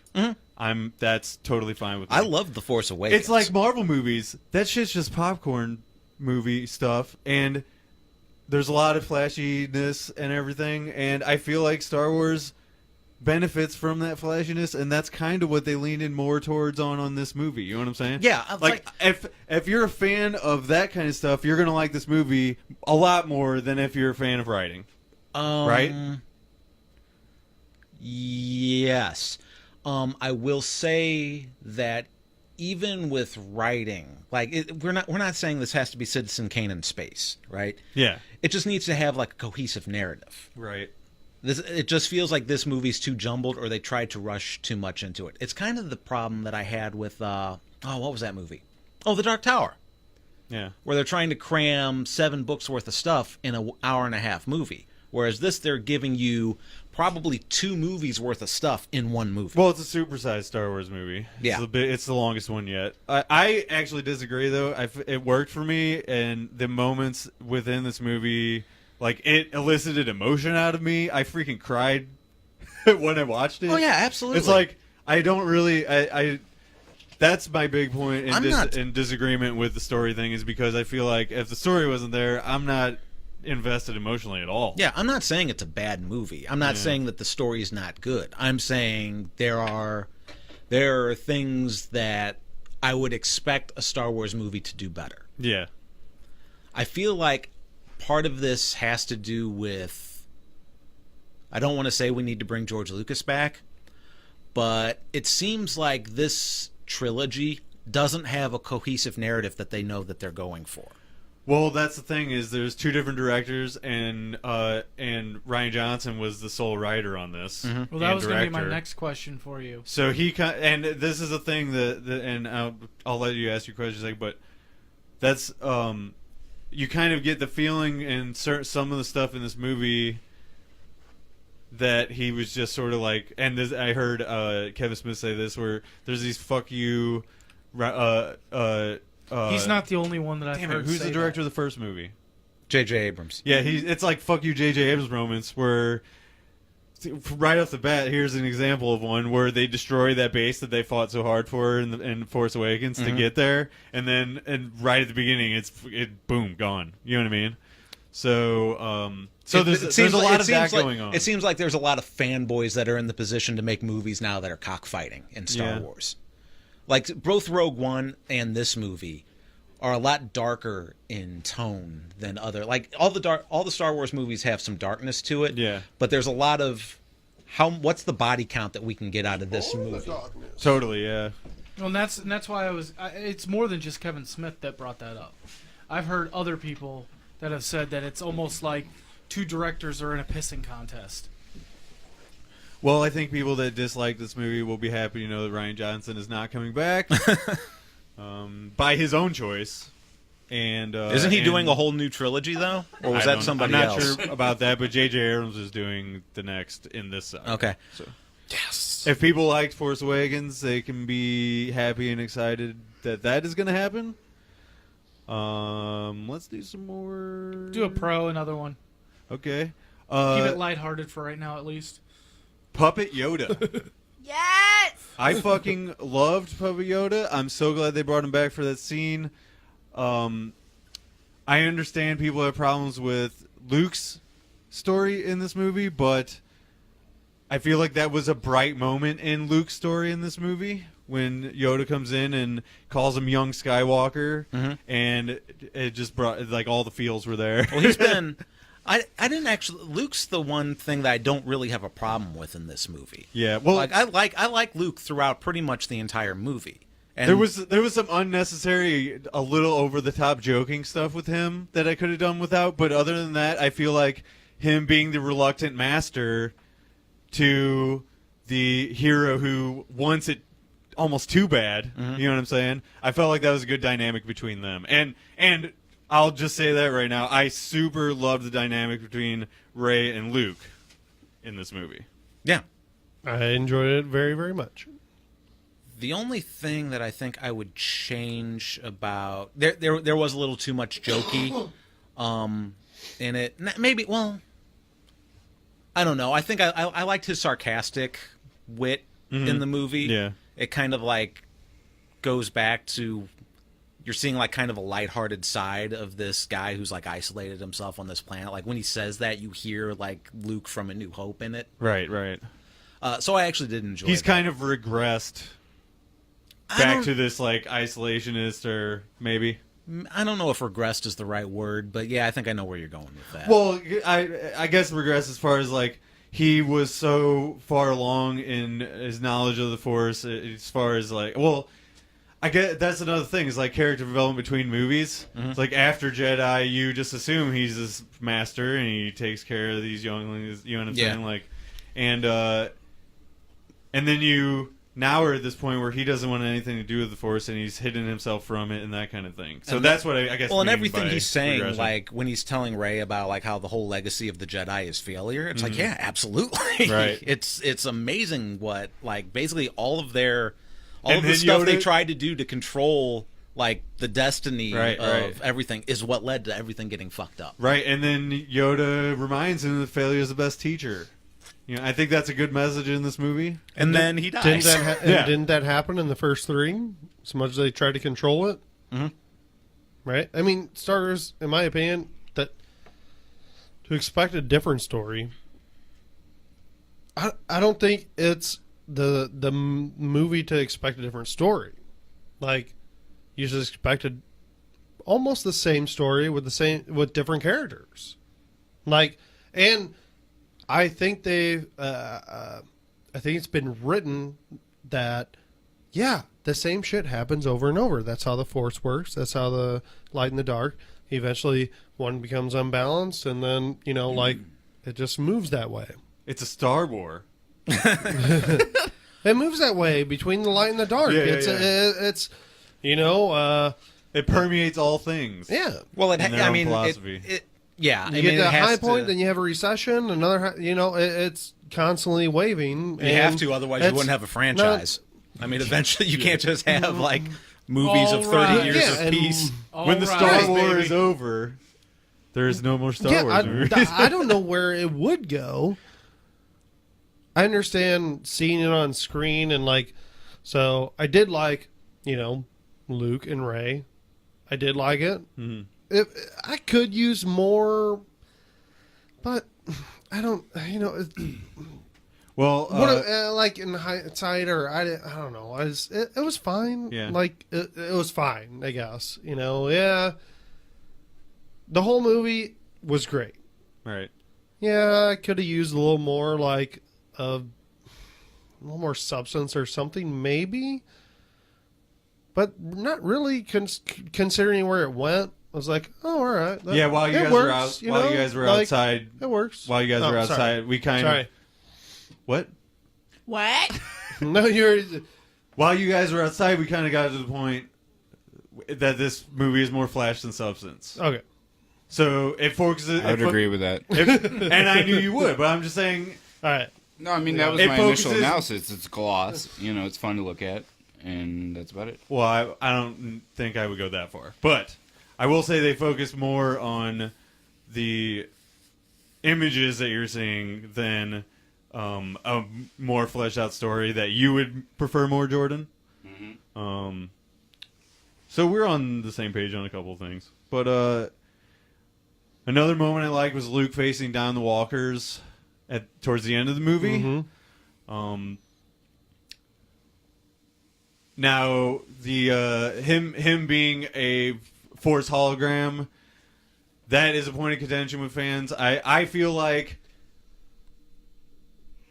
that's totally fine with me. I love The Force Awakens. It's like Marvel movies. That shit's just popcorn movie stuff, and there's a lot of flashiness and everything. And I feel like Star Wars benefits from that flashiness, and that's kind of what they leaned in more towards on this movie. You know what I'm saying? Yeah, like if you're a fan of that kind of stuff, you're gonna like this movie a lot more than if you're a fan of writing, right? Yes. I will say that even with writing, like we're not saying this has to be Citizen Kane in space, right? Yeah, It just needs to have like a cohesive narrative. right. It just feels like this movie's too jumbled, or they tried to rush too much into it. It's kind of the problem that I had with what was that movie? Oh, The Dark Tower, Yeah, where they're trying to cram 7 books worth of stuff in an hour and a half movie. Whereas this, they're giving you probably 2 movies worth of stuff in one movie. well, it's a supersized Star Wars movie. Yeah. It's the longest one yet. I actually disagree, though. It worked for me, and the moments within this movie, like, it elicited emotion out of me. I freaking cried when I watched it. Oh yeah, absolutely. It's like, I don't really... That's my big point I'm not- in disagreement with the story thing, is because I feel like if the story wasn't there, I'm not invested emotionally at all. Yeah, I'm not saying it's a bad movie. I'm not saying that the story is not good. I'm saying there are things that I would expect a Star Wars movie to do better. Yeah. I feel like part of this has to do with, I don't want to say we need to bring George Lucas back, but it seems like this trilogy doesn't have a cohesive narrative that they know that they're going for. Well, that's the thing, is there's 2 different directors, and Rian Johnson was the sole writer on this. Well, that was going to be my next question for you. So and this is a thing and I'll let you ask your question in a second, but that's you kind of get the feeling in some of the stuff in this movie that he was just sort of like, and I heard Kevin Smith say this, where there's these fuck you. He's not the only one that I've Damn heard it, who's say the director that. of the first movie? J.J. Abrams. Yeah, it's like fuck you, J.J. Abrams moments where right off the bat, here's an example of one where they destroy that base that they fought so hard for in Force Awakens to get there, and right at the beginning, it boom, gone. You know what I mean? So there's a lot of that going on. It seems like there's a lot of fanboys that are in the position to make movies now that are cockfighting in Star Wars. Like both Rogue One and this movie are a lot darker in tone than other. Like all the Star Wars movies have some darkness to it. Yeah. But there's a lot of what's the body count that we can get out of this movie? Totally, yeah. Well, and that's why it's more than just Kevin Smith that brought that up. I've heard other people that have said that it's almost like 2 directors are in a pissing contest. Well, I think people that dislike this movie will be happy to know that Rian Johnson is not coming back by his own choice. And Isn't he doing a whole new trilogy though, or was that somebody I'm not else? sure about that, but J.J. Abrams is doing the next in this side. Okay. So Yes. if people liked Force Awakens, they can be happy and excited that is going to happen. Let's do some more. Do a pro, another one. Okay. Keep it lighthearted for right now, at least. Puppet Yoda. Yes. I fucking loved Puppet Yoda. I'm so glad they brought him back for that scene. I understand people have problems with Luke's story in this movie, but I feel like that was a bright moment in Luke's story in this movie when Yoda comes in and calls him young Skywalker, and it just brought, like, all the feels were there. Well, he's been. I didn't actually. Luke's the one thing that I don't really have a problem with in this movie. Yeah, well, Like I like Luke throughout pretty much the entire movie. And there was some unnecessary, a little over the top joking stuff with him that I could have done without. But other than that, I feel like him being the reluctant master to the hero who wants it almost too bad. You know what I'm saying? I felt like that was a good dynamic between them. And I'll just say that right now. I super loved the dynamic between Rey and Luke in this movie. yeah. I enjoyed it very, very much. The only thing that I think I would change about there was a little too much jokey in it. Maybe, well, I don't know. I think I liked his sarcastic wit in the movie. Yeah. It kind of like goes back to, you're seeing like kind of a lighthearted side of this guy who's like isolated himself on this planet. Like when he says that, you hear like Luke from A New Hope in it. Right, right. So I actually did enjoy. He's that. kind of regressed back to this like isolationist, or maybe. I don't know if regressed is the right word, but yeah, I think I know where you're going with that. Well, I guess regress as far as like he was so far along in his knowledge of the Force, as far as like, well, I get that's another thing is like character development between movies. It's like after Jedi, you just assume he's this master and he takes care of these younglings. You know what I'm saying? Like, and then you. Now we're at this point where he doesn't want anything to do with the Force, and he's hidden himself from it and that kind of thing. So that's what I guess. Well, and mean everything by he's saying, regression. like when he's telling Rey about like how the whole legacy of the Jedi is failure, it's like, yeah, absolutely. Right. It's amazing what like basically all of the then stuff they Yoda- tried to do to control like the destiny Right, of right. everything is what led to everything getting fucked up. Right, and then Yoda reminds him that failure is the best teacher. You know, I think that's a good message in this movie. And then he dies. Didn't that happen in the first 3? As much as they tried to control it, right? I mean, Star Wars, in my opinion, that to expect a different story. I don't think it's the movie to expect a different story. Like you just expected almost the same story with different characters. Like and. I think I think it's been written that, yeah, the same shit happens over and over. That's how the Force works. That's how the light and the dark. Eventually, one becomes unbalanced, and then like it just moves that way. It's a Star War. It moves that way between the light and the dark. Yeah, It's It permeates all things. yeah. Well, in their own philosophy. Yeah, You get to a high point, then you have a recession. Another, it's constantly waving. You have to, otherwise you wouldn't have a franchise. I mean, eventually you can't just have like movies of 30 Alright. years of and- peace. When the Star War is over, there is no more Star Wars movies. I don't know where it would go. I understand seeing it on screen and like, so I did like, Luke and Rey. I did like it. Mm-hmm. I could use more, but I don't. Well, Like in hindsight, or I don't know. It was fine. Yeah. Like it was fine. I guess Yeah. The whole movie was great. right. Yeah, I could have used a little more, like a little more substance or something, maybe. But not really, considering where it went. I was like, oh, all right. Yeah, while you it guys works, were out, you while know? you guys were Like, outside, it works. while you guys Oh, were outside, sorry. we kind Sorry. of what? What? No, you're. While you guys were outside, we kind of got to the point that this movie is more flash than substance. Okay. So it focuses. I would agree with that. And I knew you would, but I'm just saying. All right. No, I mean, that was It my initial focuses- analysis. It's gloss. It's fun to look at, and that's about it. Well, I don't think I would go that far, but I will say they focus more on the images that you're seeing than a more fleshed out story that you would prefer more, Jordan. So we're on the same page on a couple of things, but another moment I liked was Luke facing down the walkers towards the end of the movie. Now the him being a Force hologram, that is a point of contention with fans. I feel like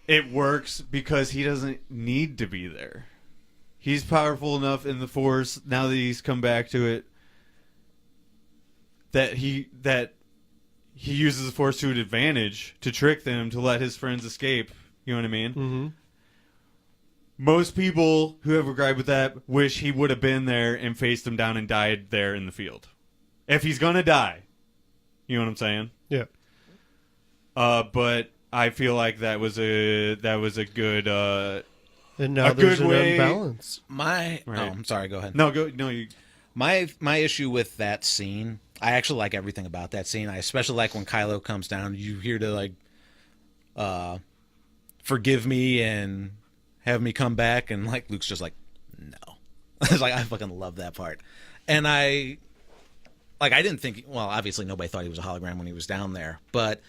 it works because he doesn't need to be there. He's powerful enough in the Force now that he's come back to it that he uses the Force to an advantage to trick them to let his friends escape. You know what I mean? Mm-hmm. Most people who have a gripe with that wish he would have been there and faced them down and died there in the field. If he's gonna die, you know what I'm saying? Yeah. But I feel like that was a good. And now A there's good an way- unbalance. Oh, Right. I'm sorry. Go ahead. No, you. My issue with that scene, I actually like everything about that scene. I especially like when Kylo comes down. You hear to like, forgive me and have me come back, and like Luke's just like, no. It's like I fucking love that part, and I didn't think. Well, obviously nobody thought he was a hologram when he was down there, but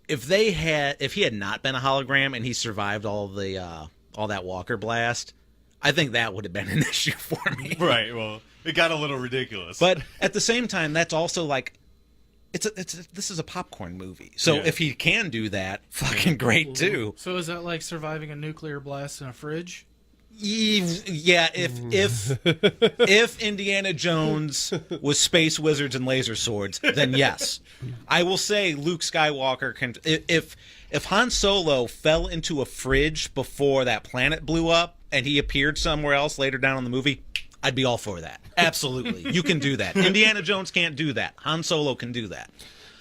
if he had not been a hologram and he survived all that Walker blast, I think that would have been an issue for me. Right. Well, it got a little ridiculous. But at the same time, that's also like, this is a popcorn movie. So if he can do that, fucking great too. So is that like surviving a nuclear blast in a fridge? Yeah, if Indiana Jones was space wizards and laser swords, then yes. I will say Luke Skywalker can. If Han Solo fell into a fridge before that planet blew up and he appeared somewhere else later down in the movie, I'd be all for that. Absolutely. You can do that. Indiana Jones can't do that. Han Solo can do that.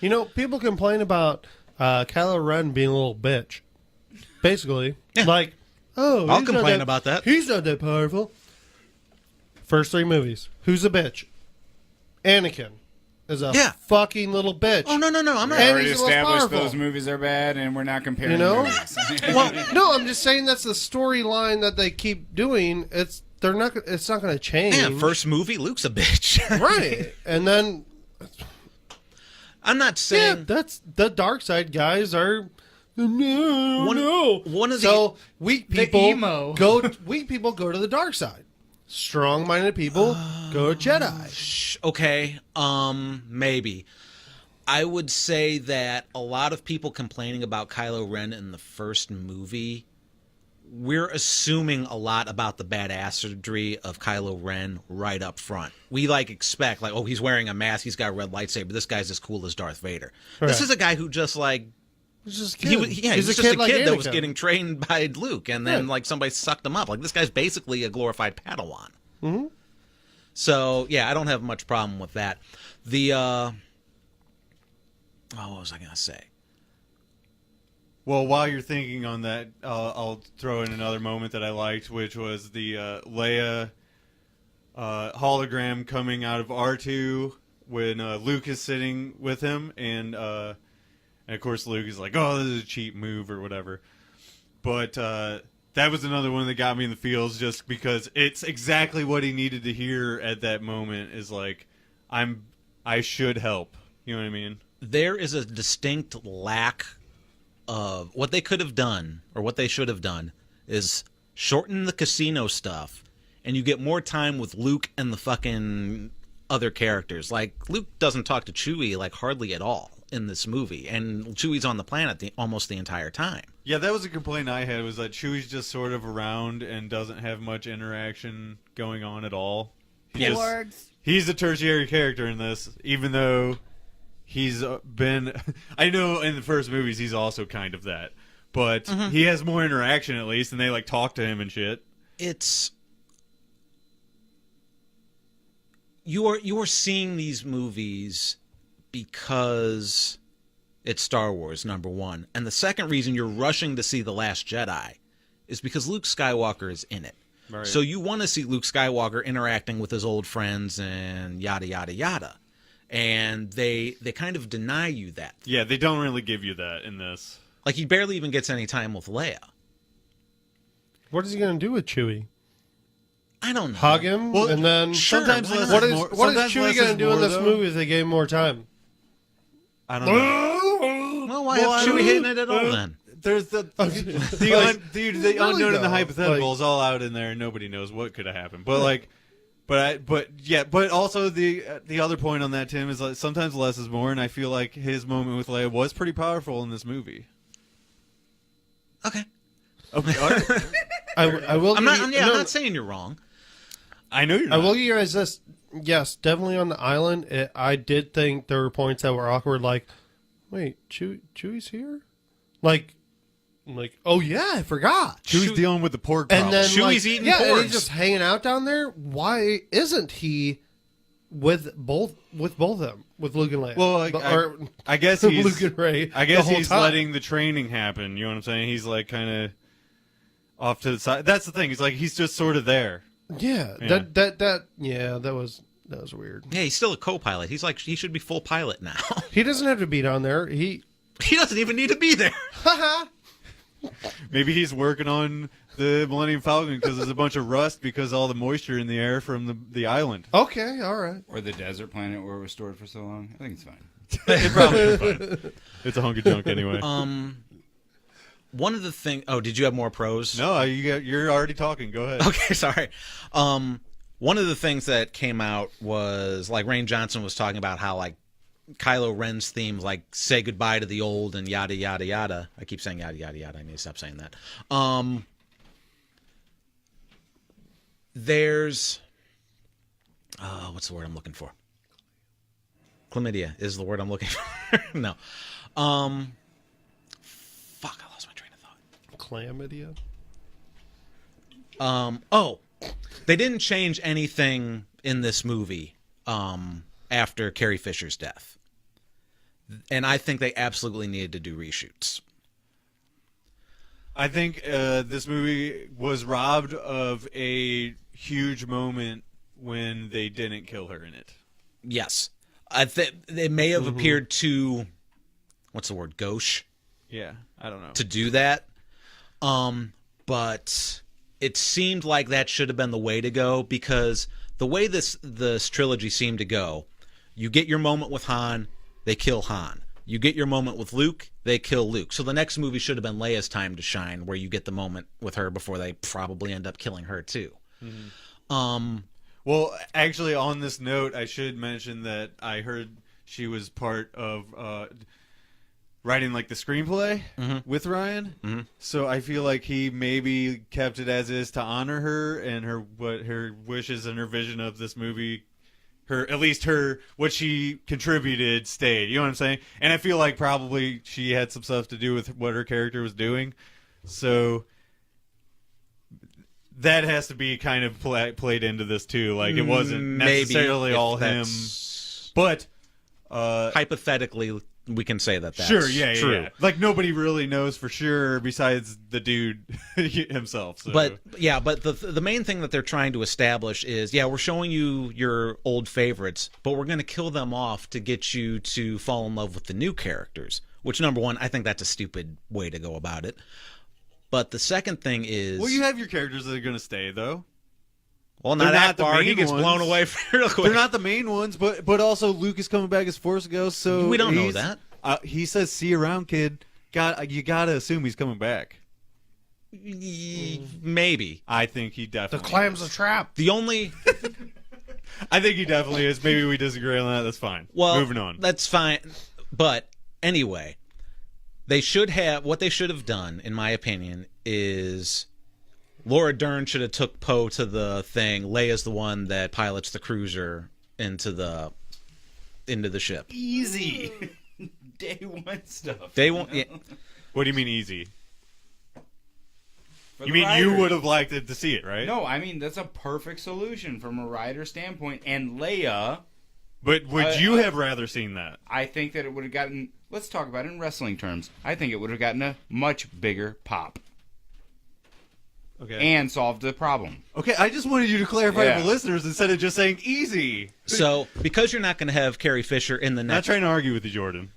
You know, people complain about Kylo Ren being a little bitch. Basically. Yeah. Like, oh, I'll he's not complain about that. He's not that powerful. First 3 movies. Who's a bitch? Anakin is a fucking little bitch. Oh, no. I'm We not. already he's the most established powerful. those movies are bad, and we're not comparing. You know? movies. Well, no, I'm just saying that's the storyline that they keep doing. It's not going to change. Man, first movie, Luke's a bitch. Right. And then I'm not saying. yeah, that's the dark side guys are no. One of the So weak people emo. go to the dark side. Strong-minded people go to Jedi. Okay, maybe. I would say that a lot of people complaining about Kylo Ren in the first movie, we're assuming a lot about the badassery of Kylo Ren right up front. We expect oh, he's wearing a mask, he's got a red lightsaber, this guy's as cool as Darth Vader. Right. This is a guy who just He's just a kid. he was just a kid kid like that was Anakin. getting trained by Luke, and then somebody sucked him up. This guy's basically a glorified Padawan. Mhm. So yeah, I don't have much problem with that. The what was I gonna say? Well, while you're thinking on that, I'll throw in another moment that I liked, which was the Leia hologram coming out of R2 when Luke is sitting with him, and of course Luke is like, "Oh, this is a cheap move" or whatever. But that was another one that got me in the feels, just because it's exactly what he needed to hear at that moment. Is like, I should help. You know what I mean? There is a distinct lack of what they could have done, or what they should have done, is shorten the casino stuff, and you get more time with Luke and the fucking other characters. Like, Luke doesn't talk to Chewie hardly at all in this movie, and Chewie's on the planet almost the entire time. Yeah, that was a complaint I had, was that Chewie's just sort of around and doesn't have much interaction going on at all. He's a tertiary character in this, even though he's been... I know in the first movies he's also kind of that, but he has more interaction at least, and they talk to him and shit. It's... You're seeing these movies because it's Star Wars, number one. And the second reason you're rushing to see The Last Jedi is because Luke Skywalker is in it. Right. So you want to see Luke Skywalker interacting with his old friends and yada, yada, yada. And they kind of deny you that. Yeah, they don't really give you that in this. He barely even gets any time with Leia. What is he going to do with Chewie? I don't know. Hug him? Well, and then sometimes less what is is more- what is sometimes Chewie less going to is do in more, this though. movie if they gave him more time? I don't know. Well, why have Chewie hitting it at all then? There's the Really, unknown and the though, hypotheticals all out in there, and nobody knows what could have happened. But but also the other point on that, Tim, is sometimes less is more, and I feel like his moment with Leia was pretty powerful in this movie. Okay. Okay, all right. I will. I'm give you- not, I'm no, not saying you're wrong. I know you're I not. will give you guys this. Yes, definitely on the island. I did think there were points that were awkward. Like, wait, Chewie's here? Like, oh yeah, I forgot. Chewie's dealing with the pork problem. And then Chewie's eating and porgs. he's just hanging out down there. Why isn't he with both of them, with Luke and Leia? Well, I guess he's Luke and Rey. I guess the whole he's time. letting the training happen. You know what I'm saying? He's kind of off to the side. That's the thing. He's just sort of there. Yeah, Yeah. that was weird. Yeah, he's still a co-pilot. He should be full pilot now. He doesn't have to be down there. He doesn't even need to be there. Maybe he's working on the Millennium Falcon because there's a bunch of rust because all the moisture in the air from the island. Okay, all right. Or the desert planet where it was stored for so long. I think it's fine. It probably is fine. It's a hunk of junk anyway. One of the things. Oh, did you have more pros? No, you're already talking. Go ahead. Okay, sorry. One of the things that came out was like Rain Johnson was talking about how like Kylo Ren's themes like say goodbye to the old and yada yada yada. I keep saying yada yada yada. I need to stop saying that. There's what's the word I'm looking for? Chlamydia is the word I'm looking for. No. Fuck, I lost my train of thought. Chlamydia. Oh, they didn't change anything in this movie after Carrie Fisher's death. And I think they absolutely needed to do reshoots. I think this movie was robbed of a huge moment when they didn't kill her in it. Yes. It may have appeared too, what's the word, gauche? Yeah, I don't know. To do that. But it seemed like that should have been the way to go, because the way this trilogy seemed to go, you get your moment with Han, they kill Han. You get your moment with Luke, they kill Luke. So the next movie should have been Leia's time to shine, where you get the moment with her before they probably end up killing her too. Mm-hmm. Well, actually, on this note, I should mention that I heard she was part of writing like the screenplay with Ryan. Mm-hmm. So I feel like he maybe kept it as is to honor her and her wishes and her vision of this movie. What she contributed stayed. You know what I'm saying? And I feel like probably she had some stuff to do with what her character was doing. So that has to be kind of played into this too. Like it wasn't necessarily all him, but hypothetically, we can say that's true. Yeah. Like nobody really knows for sure besides the dude himself. So. But the main thing that they're trying to establish is, we're showing you your old favorites, but we're going to kill them off to get you to fall in love with the new characters. Which, number one, I think that's a stupid way to go about it. But the second thing is... Well, you have your characters that are going to stay, though. Well, not that far. He gets blown away real quick. They're not the main ones, but also Luke is coming back as Force Ghost, so... We don't know that. He says, see you around, kid. You got to assume he's coming back. Maybe. I think he definitely The clam's a trap. The only... I think he definitely is. Maybe we disagree on that. That's fine. Well, moving on. That's fine. But anyway... What they should have done, in my opinion, is Laura Dern should have took Poe to the thing. Leia's the one that pilots the cruiser into the ship. Easy. Day one stuff. Day one. Yeah. What do you mean easy? You writers. You would have liked it to see it, right? No, I mean that's a perfect solution from a writer standpoint. And Leia. But would you have rather seen that? I think that it would have gotten... Let's talk about it in wrestling terms. I think it would have gotten a much bigger pop. Okay. And solved the problem. Okay, I just wanted you to clarify for the listeners instead of just saying easy. So, because you're not going to have Carrie Fisher in the next... Not trying to argue with you, Jordan.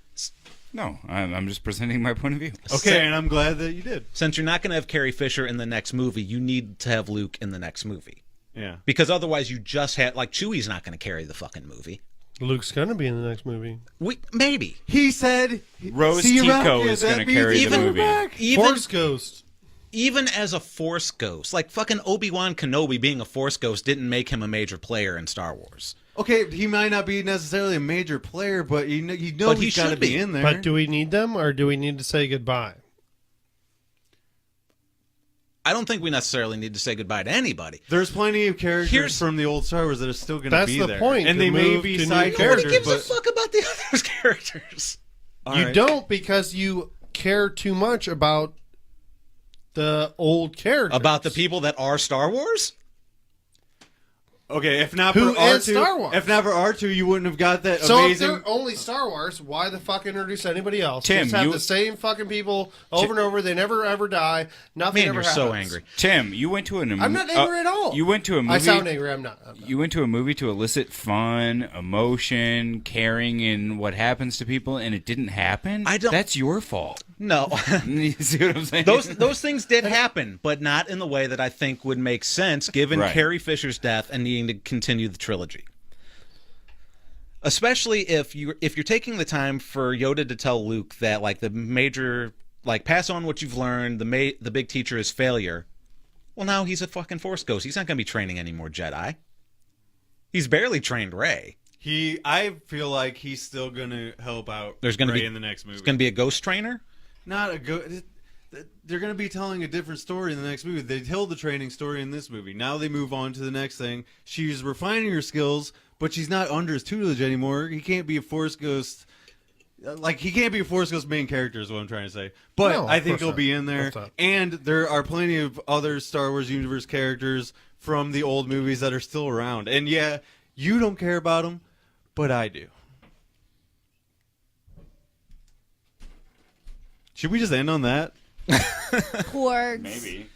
No, I'm just presenting my point of view. Okay, and I'm glad that you did. Since you're not going to have Carrie Fisher in the next movie, you need to have Luke in the next movie. Yeah. Because otherwise you just have... Like, Chewie's not going to carry the fucking movie. Luke's gonna be in the next movie. Maybe. He said Rose Tico is going to carry the movie. Force Ghost. Even as a Force Ghost, like fucking Obi-Wan Kenobi being a Force Ghost didn't make him a major player in Star Wars. Okay, he might not be necessarily a major player, but he's got to be in there. But do we need them, or do we need to say goodbye? I don't think we necessarily need to say goodbye to anybody. There's plenty of characters from the old Star Wars that are still going to be there. That's the point. And they may be side characters. Nobody gives a fuck about the other characters. You don't, because you care too much about the old characters. About the people that are Star Wars? Okay, if not Who for is R2, Star Wars? if not for R2, you wouldn't have got that So amazing. if they're only Star Wars, why the fuck introduce anybody else? Tim, Just have the same fucking people over and over. They never ever die. Nothing Man, ever you're happens. so angry. Tim, you went to I'm not angry at all. You went to a movie. I sound angry. I'm not. You went to a movie to elicit fun, emotion, caring in what happens to people, and it didn't happen? That's your fault. No. You see what I'm saying? Those things did happen, but not in the way that I think would make sense given Right. Carrie Fisher's death and needing to continue the trilogy. Especially if you're taking the time for Yoda to tell Luke that like the major like pass on what you've learned, the big teacher is failure. Well, now he's a fucking Force ghost. He's not going to be training any more Jedi. He's barely trained Rey. I feel like he's still gonna help out. There's going to Rey be in the next movie. It's going to be a ghost trainer. Not a ghost. They're going to be telling a different story in the next movie. They told the training story in this movie. Now they move on to the next thing. She's refining her skills, but she's not under his tutelage anymore. He can't be a Force ghost. Like, he can't be a Force ghost main character is what I'm trying to say. But No, I think course he'll not. be in there. Of course not. And there are plenty of other Star Wars universe characters from the old movies that are still around. And yeah, you don't care about them, but I do. Should we just end on that? Porgs. Maybe.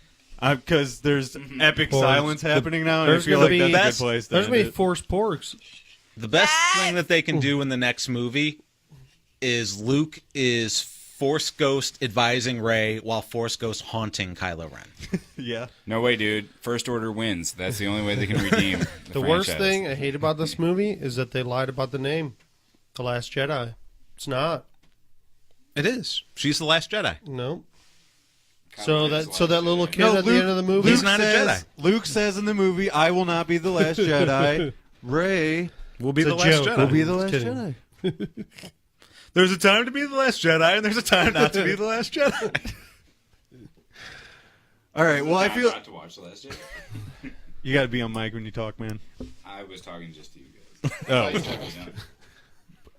Because there's epic Porgs. silence happening now, and I There's feel gonna like be- that's a good place to There's end going to be it. forced porgs. The best thing that they can do in the next movie is Luke is Force Ghost advising Rey while Force Ghost haunting Kylo Ren. Yeah. No way, dude. First Order wins. That's the only way they can redeem The worst thing I hate about this movie is that they lied about the name. The Last Jedi. It's not. It is. She's the last Jedi. No. So that little kid No, at the end of the movie. He's not a says, Jedi. Luke says in the movie, "I will not be the last Jedi." Rey Will be It's the a last joke. Jedi. will be the last Kidding. Jedi. There's a time to be the last Jedi, and there's a time not to be the last Jedi. All right. Well, I feel not to watch The Last Jedi. you got to be on mic when you talk, man. I was talking just to you guys.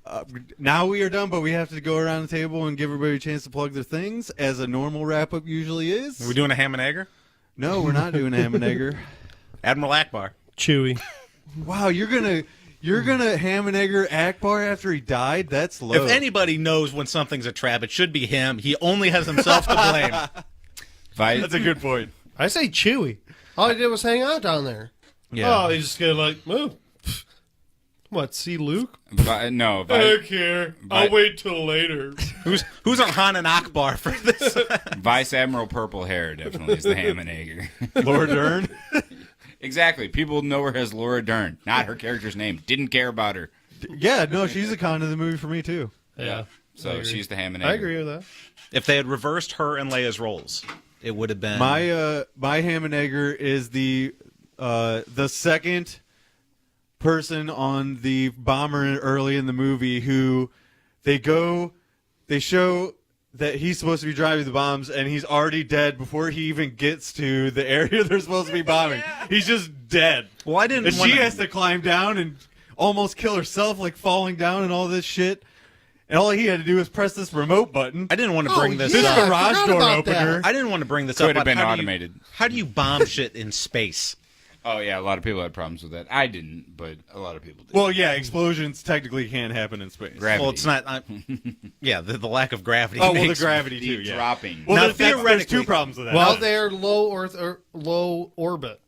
Oh. Now we are done, but we have to go around the table and give everybody a chance to plug their things, as a normal wrap up usually is. Are we doing a ham and egger? No, we're not doing a ham and egger. Admiral Akbar. Chewy. Wow, you're gonna ham and egger Akbar after he died? That's low. If anybody knows when something's a trap, it should be him. He only has himself to blame. That's a good point. I say Chewy. All he did was hang out down there. Yeah. Oh, he's just going to like, move. What, see Luke? No. I don't care. I'll Vi- wait till later. Who's on Han and Akbar for this? Vice Admiral Purple Hair definitely is the ham and egger. Laura Dern. Exactly. People know her as Laura Dern, not her character's name. Didn't care about her. Yeah, no, she's a con of the movie for me too. Yeah. I So agree. she's the ham and egger. I agree with that. If they had reversed her and Leia's roles, it would have been My ham and egger is the second person on the bomber early in the movie who they show that he's supposed to be driving the bombs and he's already dead before he even gets to the area they're supposed to be bombing. Yeah. He's just dead. Well, I didn't And wanna- she has to climb down and almost kill herself, like falling down and all this shit. And all he had to do was press this remote button. I didn't want to bring this This up. I garage forgot door about that. opener. I didn't want to bring this Could up. have but been how automated. How do you bomb shit in space? Oh, yeah, a lot of people had problems with that. I didn't, but a lot of people did. Well, yeah, explosions technically can't happen in space. Gravity. Well, it's not. Yeah, the lack of gravity. Oh, well, the makes- gravity The too, yeah. dropping. Well, Now, there's there's theoretically- two problems with that. Well, they're low orbit.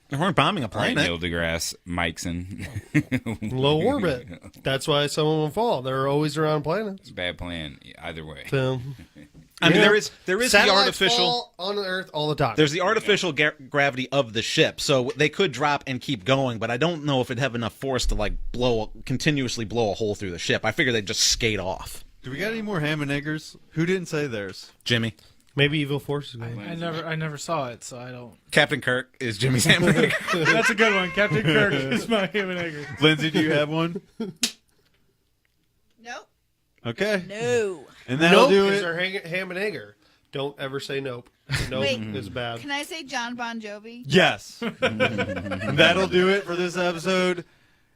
They weren't bombing a All right, planet. Neil deGrasse Mikeson. Low orbit. That's why some of them fall. They're always around planets. Bad plan, either way. So, I mean, Yeah. there is the satellites artificial. fall on Earth all the time. There's the artificial gravity of the ship, so they could drop and keep going. But I don't know if it'd have enough force to like continuously blow a hole through the ship. I figure they'd just skate off. Do we got any more ham and eggers? Who didn't say theirs? Jimmy, Maybe evil forces. Man. I never saw it, so I don't. Captain Kirk is Jimmy's hamburger. That's a good one. Captain Kirk is my ham and egger. Lindsay, do you have one? Nope. Okay. No. And that'll Nope do is it. our ham and egger. Don't ever say nope. Nope Wait. is bad. Can I say John Bon Jovi? Yes. That'll do it for this episode.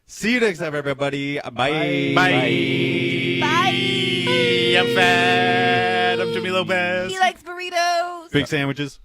See you next time, everybody. Bye. Bye. Bye. I'm fat. I'm Jimmy Lopez. He likes burritos. Big sandwiches.